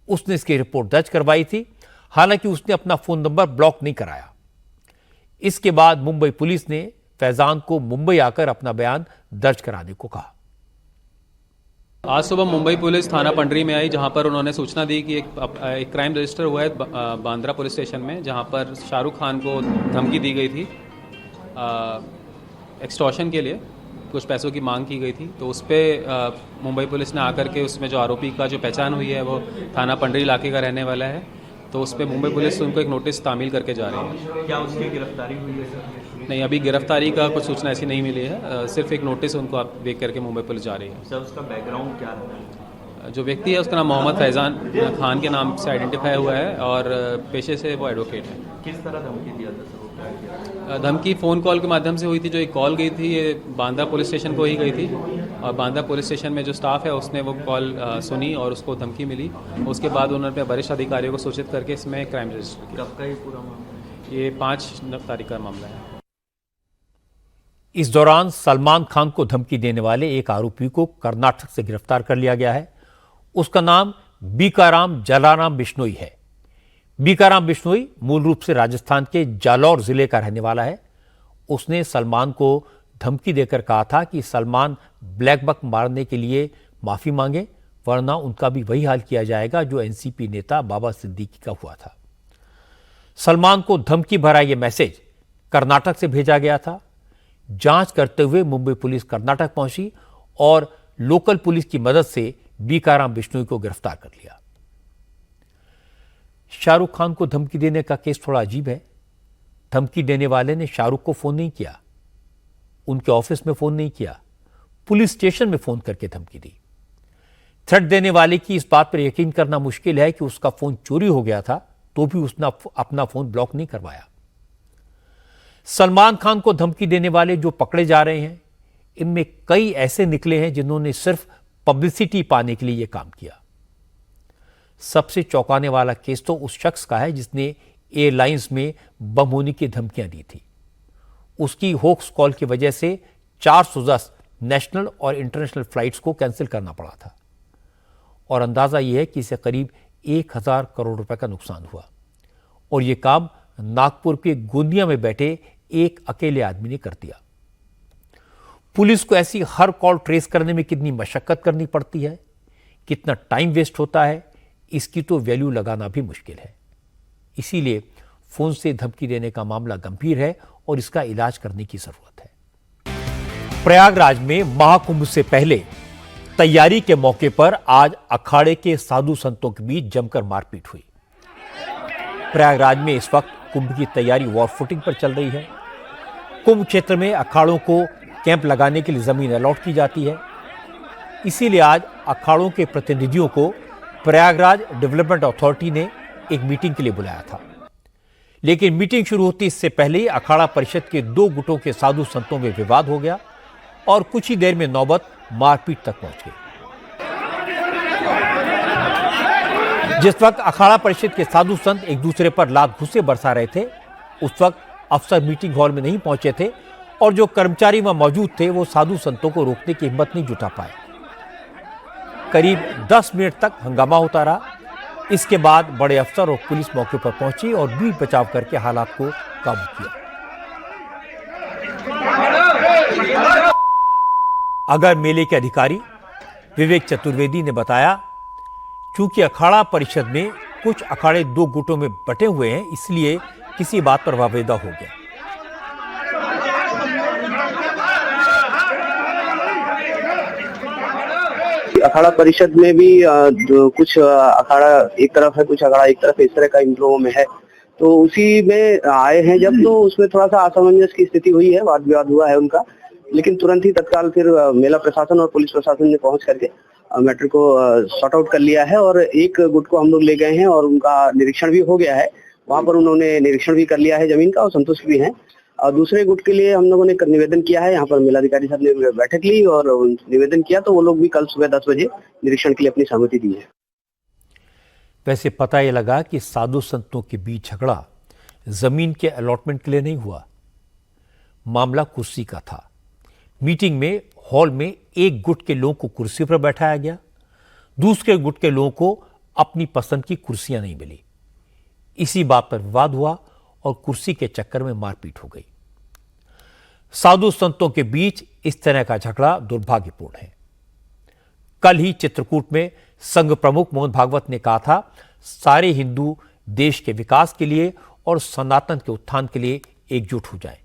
उसने इसकी रिपोर्ट दर्ज करवाई थी, हालांकि उसने अपना फोन नंबर ब्लॉक नहीं कराया। इसके बाद मुंबई पुलिस ने फैजान को मुंबई आकर अपना बयान दर्ज कराने को कहा। आज सुबह मुंबई पुलिस थाना पंडरी में आई, जहां पर उन्होंने सूचना दी कि एक क्राइम रजिस्टर हुआ है बांद्रा पुलिस स्टेशन में, जहां पर शाहरुख खान को धमकी दी गई थी एक्सटॉर्शन के लिए, कुछ पैसों की मांग की गई थी। तो उस पर मुंबई पुलिस ने आकर के उसमें जो आरोपी का जो पहचान हुई है वो थाना पंडरी इलाके का रहने वाला है, तो उस पर मुंबई पुलिस उनको एक नोटिस तामील करके जा रही है। क्या उसकी गिरफ्तारी हुई है सर? नहीं, अभी गिरफ्तारी का कुछ सूचना ऐसी नहीं मिली है, सिर्फ एक नोटिस उनको आप देख करके मुंबई पुलिस जा रही है। सर उसका बैकग्राउंड क्या है? जो व्यक्ति है उसका नाम मोहम्मद फैजान खान के नाम से आइडेंटिफाई हुआ है और पेशे से वो एडवोकेट है। किस तरह धमकी दिया था सर? धमकी फ़ोन कॉल के माध्यम से हुई थी। जो एक कॉल गई थी ये बांद्रा पुलिस स्टेशन को ही गई थी और बांद्रा पुलिस स्टेशन में जो स्टाफ है उसने वो कॉल सुनी और उसको धमकी मिली। उसके बाद उन्होंने वरिष्ठ अधिकारियों को सूचित करके इसमें क्राइम रजिस्टर किया। कब का ये पूरा मामला? ये 5 तारीख का मामला है। इस दौरान सलमान खान को धमकी देने वाले एक आरोपी को कर्नाटक से गिरफ्तार कर लिया गया है। उसका नाम बीकाराम जलाराम बिश्नोई है। बीकाराम बिश्नोई मूल रूप से राजस्थान के जालौर जिले का रहने वाला है। उसने सलमान को धमकी देकर कहा था कि सलमान ब्लैक बक मारने के लिए माफी मांगे, वरना उनका भी वही हाल किया जाएगा जो एनसीपी नेता बाबा सिद्दीकी का हुआ था। सलमान को धमकी भरा यह मैसेज कर्नाटक से भेजा गया था। जांच करते हुए मुंबई पुलिस कर्नाटक पहुंची और लोकल पुलिस की मदद से बीकाराम बिश्नोई को गिरफ्तार कर लिया। शाहरुख खान को धमकी देने का केस थोड़ा अजीब है। धमकी देने वाले ने शाहरुख को फोन नहीं किया, उनके ऑफिस में फोन नहीं किया, पुलिस स्टेशन में फोन करके धमकी दी। थ्रेट देने वाले की इस बात पर यकीन करना मुश्किल है कि उसका फोन चोरी हो गया था तो भी उसने अपना फोन ब्लॉक नहीं करवाया। सलमान खान को धमकी देने वाले जो पकड़े जा रहे हैं, इनमें कई ऐसे निकले हैं जिन्होंने सिर्फ पब्लिसिटी पाने के लिए यह काम किया। सबसे चौंकाने वाला केस तो उस शख्स का है जिसने एयरलाइंस में बम होने की धमकियां दी थी। उसकी होक्स कॉल की वजह से 410 नेशनल और इंटरनेशनल फ्लाइट्स को कैंसिल करना पड़ा था और अंदाजा यह है कि इसे करीब 1000 करोड़ रुपए का नुकसान हुआ और यह काम नागपुर के गोंदिया में बैठे एक अकेले आदमी ने कर दिया। पुलिस को ऐसी हर कॉल ट्रेस करने में कितनी मशक्कत करनी पड़ती है, कितना टाइम वेस्ट होता है, इसकी तो वैल्यू लगाना भी मुश्किल है। इसीलिए फोन से धमकी देने का मामला गंभीर है और इसका इलाज करने की जरूरत है। प्रयागराज में महाकुंभ से पहले तैयारी के मौके पर आज अखाड़े के साधु संतों के बीच जमकर मारपीट हुई। प्रयागराज में इस वक्त कुंभ की तैयारी वॉर फुटिंग पर चल रही है। कुंभ क्षेत्र में अखाड़ों को कैंप लगाने के लिए जमीन अलॉट की जाती है। इसीलिए आज अखाड़ों के प्रतिनिधियों को प्रयागराज डेवलपमेंट अथॉरिटी ने एक मीटिंग के लिए बुलाया था, लेकिन मीटिंग शुरू होती इससे पहले ही अखाड़ा परिषद के 2 गुटों के साधु संतों में विवाद हो गया और कुछ ही देर में नौबत मारपीट तक पहुंच गई। जिस वक्त अखाड़ा परिषद के साधु संत एक दूसरे पर लात घुसे बरसा रहे थे, उस वक्त अफसर मीटिंग हॉल में नहीं पहुंचे थे और जो कर्मचारी वहां मौजूद थे वो साधु संतों को रोकने की हिम्मत नहीं जुटा पाए। करीब 10 मिनट तक हंगामा होता रहा। इसके बाद बड़े अफसर और पुलिस मौके पर पहुंची और बीच बचाव करके हालात को काबू किया। अगर मेले के अधिकारी विवेक चतुर्वेदी ने बताया, चूंकि अखाड़ा परिषद में कुछ अखाड़े 2 गुटों में बटे हुए हैं, इसलिए किसी बात पर वावेदा हो गया। अखाड़ा परिषद में भी जो कुछ अखाड़ा एक तरफ है, कुछ अखाड़ा एक तरफ, इस तरह का इन लोगों में है। तो उसी में आए हैं जब, तो उसमें थोड़ा सा असमंजस की स्थिति हुई है, वाद विवाद हुआ है उनका, लेकिन तुरंत ही तत्काल फिर मेला प्रशासन और पुलिस प्रशासन ने पहुंच करके मैटर को सॉर्ट आउट कर लिया है और एक गुट को हम लोग ले गए हैं और उनका निरीक्षण भी हो गया है। वहां पर उन्होंने निरीक्षण भी कर लिया है जमीन का और संतुष्ट भी हैं। और दूसरे गुट के लिए हम लोगों ने निवेदन किया है, यहाँ पर मेलाधिकारी साहब ने बैठक ली और निवेदन किया, तो वो लोग भी कल सुबह 10 बजे निरीक्षण के लिए अपनी सहमति दी है। वैसे पता यह लगा कि साधु संतों के बीच झगड़ा जमीन के अलॉटमेंट के लिए नहीं हुआ, मामला कुर्सी का था। मीटिंग में हॉल में एक गुट के लोगों को कुर्सी पर बैठाया गया, दूसरे गुट के लोगों को अपनी पसंद की कुर्सियां नहीं मिली। इसी बात पर विवाद हुआ और कुर्सी के चक्कर में मारपीट हो गई। साधु संतों के बीच इस तरह का झगड़ा दुर्भाग्यपूर्ण है। कल ही चित्रकूट में संघ प्रमुख मोहन भागवत ने कहा था, सारे हिंदू देश के विकास के लिए और सनातन के उत्थान के लिए एकजुट हो जाएं,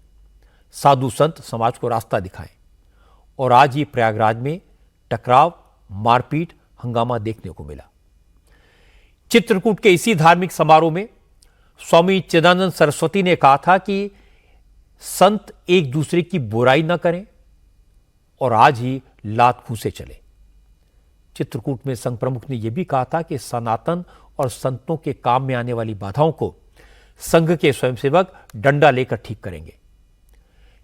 साधु संत समाज को रास्ता दिखाएं। और आज ही प्रयागराज में टकराव, मारपीट, हंगामा देखने को मिला। चित्रकूट के इसी धार्मिक समारोह में स्वामी चिदानंद सरस्वती ने कहा था कि संत एक दूसरे की बुराई न करें और आज ही लात घूंसे चले। चित्रकूट में संघ प्रमुख ने यह भी कहा था कि सनातन और संतों के काम में आने वाली बाधाओं को संघ के स्वयंसेवक डंडा लेकर ठीक करेंगे।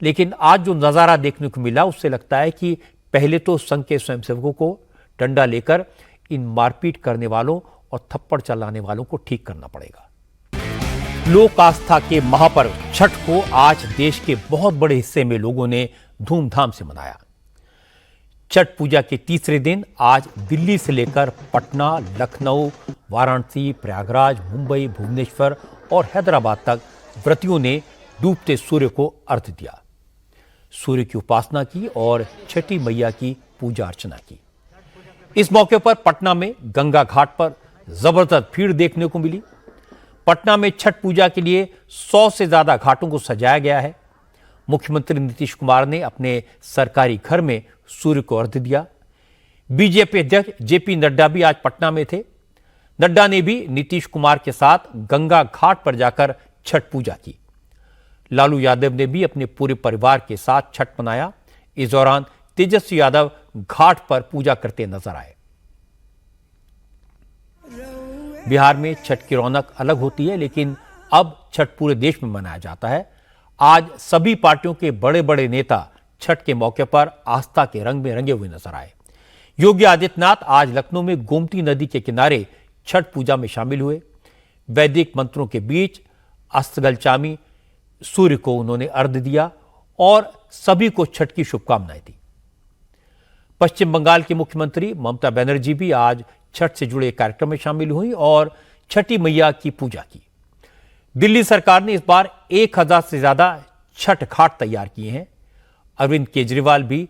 लेकिन आज जो नजारा देखने को मिला, उससे लगता है कि पहले तो संघ के स्वयंसेवकों को डंडा लेकर इन मारपीट करने वालों और थप्पड़ चलाने वालों को ठीक करना पड़ेगा। लोक आस्था के महापर्व छठ को आज देश के बहुत बड़े हिस्से में लोगों ने धूमधाम से मनाया। छठ पूजा के तीसरे दिन आज दिल्ली से लेकर पटना, लखनऊ, वाराणसी, प्रयागराज, मुंबई, भुवनेश्वर और हैदराबाद तक व्रतियों ने डूबते सूर्य को अर्घ्य दिया, सूर्य की उपासना की और छठी मैया की पूजा अर्चना की। इस मौके पर पटना में गंगा घाट पर जबरदस्त भीड़ देखने को मिली। पटना में छठ पूजा के लिए 100 से ज्यादा घाटों को सजाया गया है। मुख्यमंत्री नीतीश कुमार ने अपने सरकारी घर में सूर्य को अर्घ्य दिया। बीजेपी अध्यक्ष जेपी नड्डा भी आज पटना में थे। नड्डा ने भी नीतीश कुमार के साथ गंगा घाट पर जाकर छठ पूजा की। लालू यादव ने भी अपने पूरे परिवार के साथ छठ मनाया। इस दौरान तेजस्वी यादव घाट पर पूजा करते नजर आए। बिहार में छठ की रौनक अलग होती है, लेकिन अब छठ पूरे देश में मनाया जाता है। आज सभी पार्टियों के बड़े बड़े नेता छठ के मौके पर आस्था के रंग में रंगे हुए नजर आए। योगी आदित्यनाथ आज लखनऊ में गोमती नदी के किनारे छठ पूजा में शामिल हुए। वैदिक मंत्रों के बीच अस्ताचलगामी सूर्य को उन्होंने अर्घ्य दिया और सभी को छठ की शुभकामनाएं दी। पश्चिम बंगाल की मुख्यमंत्री ममता बनर्जी भी आज छठ से जुड़े कार्यक्रम में शामिल हुई और छठी मैया की पूजा की। दिल्ली सरकार ने इस बार 1000 से ज्यादा छठ घाट तैयार किए हैं। अरविंद केजरीवाल भी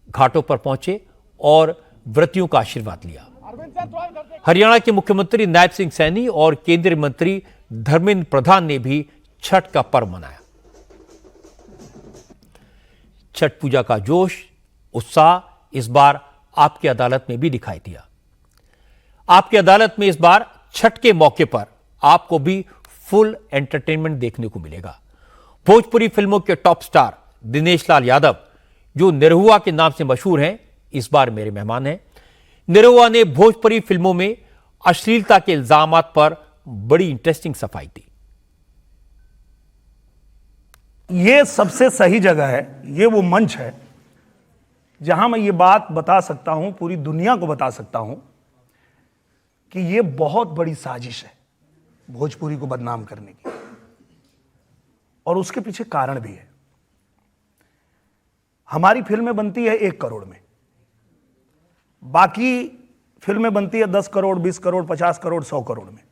घाटों पर पहुंचे और व्रतियों का आशीर्वाद लिया। हरियाणा के मुख्यमंत्री नायब सिंह सैनी और केंद्रीय मंत्री धर्मेंद्र प्रधान ने भी छठ का पर्व मनाया। छठ पूजा का जोश, उत्साह इस बार आपकी अदालत में भी दिखाई दिया। आपकी अदालत में इस बार छठ के मौके पर आपको भी फुल एंटरटेनमेंट देखने को मिलेगा। भोजपुरी फिल्मों के टॉप स्टार दिनेश लाल यादव, जो निरहुआ के नाम से मशहूर हैं, इस बार मेरे मेहमान हैं। निरहुआ ने भोजपुरी फिल्मों में अश्लीलता के इल्जामात पर बड़ी इंटरेस्टिंग सफाई दी। ये सबसे सही जगह है, ये वो मंच है जहां मैं ये बात बता सकता हूं, पूरी दुनिया को बता सकता हूं कि ये बहुत बड़ी साजिश है भोजपुरी को बदनाम करने की, और उसके पीछे कारण भी है। हमारी फिल्में बनती है 1 करोड़ में, बाकी फिल्में बनती है 10 करोड़, 20 करोड़, 50 करोड़, 100 करोड़ में।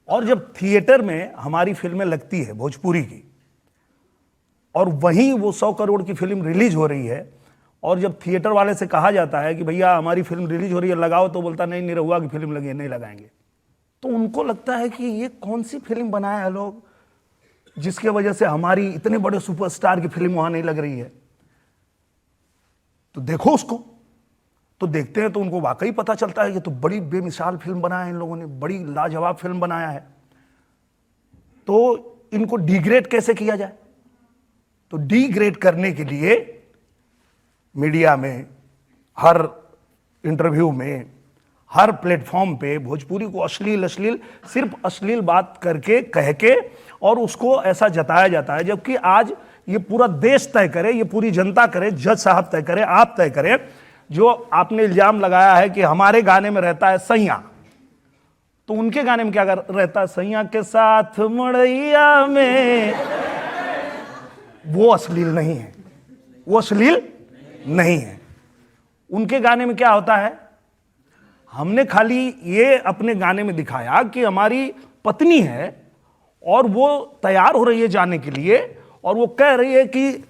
और जब थिएटर में हमारी फिल्में लगती है भोजपुरी की, और वहीं वो 100 करोड़ की फिल्म रिलीज हो रही है, और जब थिएटर वाले से कहा जाता है कि भैया हमारी फिल्म रिलीज हो रही है, लगाओ, तो बोलता नहीं, निरहुआ की फिल्म लगी है, नहीं लगाएंगे। तो उनको लगता है कि ये कौन सी फिल्म बनाया है लोग, जिसके वजह से हमारी इतने बड़े सुपरस्टार की फिल्म वहां नहीं लग रही है। तो देखो उसको, तो देखते हैं तो उनको वाकई पता चलता है कि तो बड़ी बेमिसाल फिल्म बनाया है इन लोगों ने, बड़ी लाजवाब फिल्म बनाया है। तो इनको डिग्रेड कैसे किया जाए? तो डिग्रेड करने के लिए मीडिया में, हर इंटरव्यू में, हर प्लेटफॉर्म पे भोजपुरी को अश्लील सिर्फ अश्लील बात करके, कह के, और उसको ऐसा जताया जाता है, जबकि आज ये पूरा देश तय करे, ये पूरी जनता करे, जज साहब तय करे, आप तय करें। जो आपने इल्जाम लगाया है कि हमारे गाने में रहता है सैया, तो उनके गाने में क्या रहता है? सैया के साथ मड़ैया में। वो अश्लील नहीं है, वो अश्लील नहीं है। उनके गाने में क्या होता है? हमने खाली ये अपने गाने में दिखाया कि हमारी पत्नी है और वो तैयार हो रही है जाने के लिए, और वो कह रही है कि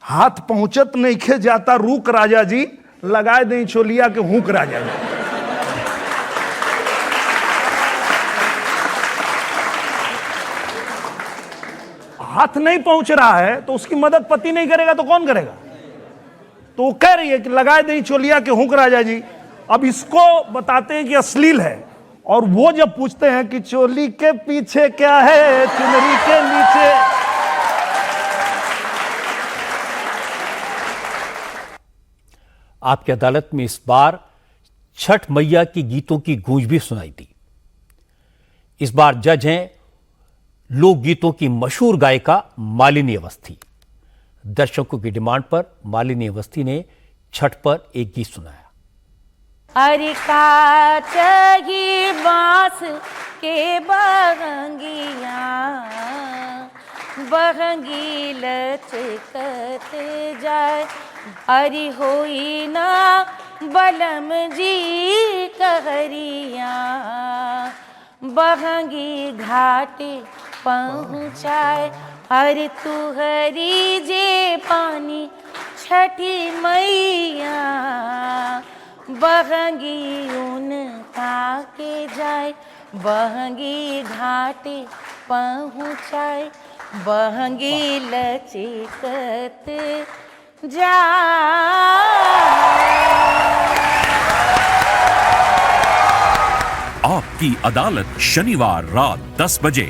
हाथ पहुंचत नहीं खे जाता रूक राजा जी, लगाए दें चोलिया के हुक राजा जी। हाथ नहीं पहुंच रहा है तो उसकी मदद पति नहीं करेगा तो कौन करेगा? तो वो कह रही है कि लगाए दें चोलिया के हुक राजा जी। अब इसको बताते हैं कि अश्लील है, और वो जब पूछते हैं कि चोली के पीछे क्या है, चुनरी के नीचे। आपकी अदालत में इस बार छठ मैया की गीतों की गूंज भी सुनाई दी। इस बार जज हैं लोकगीतों की मशहूर गायिका मालिनी अवस्थी। दर्शकों की डिमांड पर मालिनी अवस्थी ने छठ पर एक गीत सुनाया। अरे काचही बांस के बहंगिया, बहंगी लचकत जाए, अरे होई ना बलम जी कहरिया, बहंगी घाटे पहुँचाए, अरे तुहरी जे पानी छठी मैया, बहंगी उनका के जाए, बहंगी घाटे पहुँचाए, बहंगी लचकत जाए। आपकी अदालत शनिवार रात 10 बजे।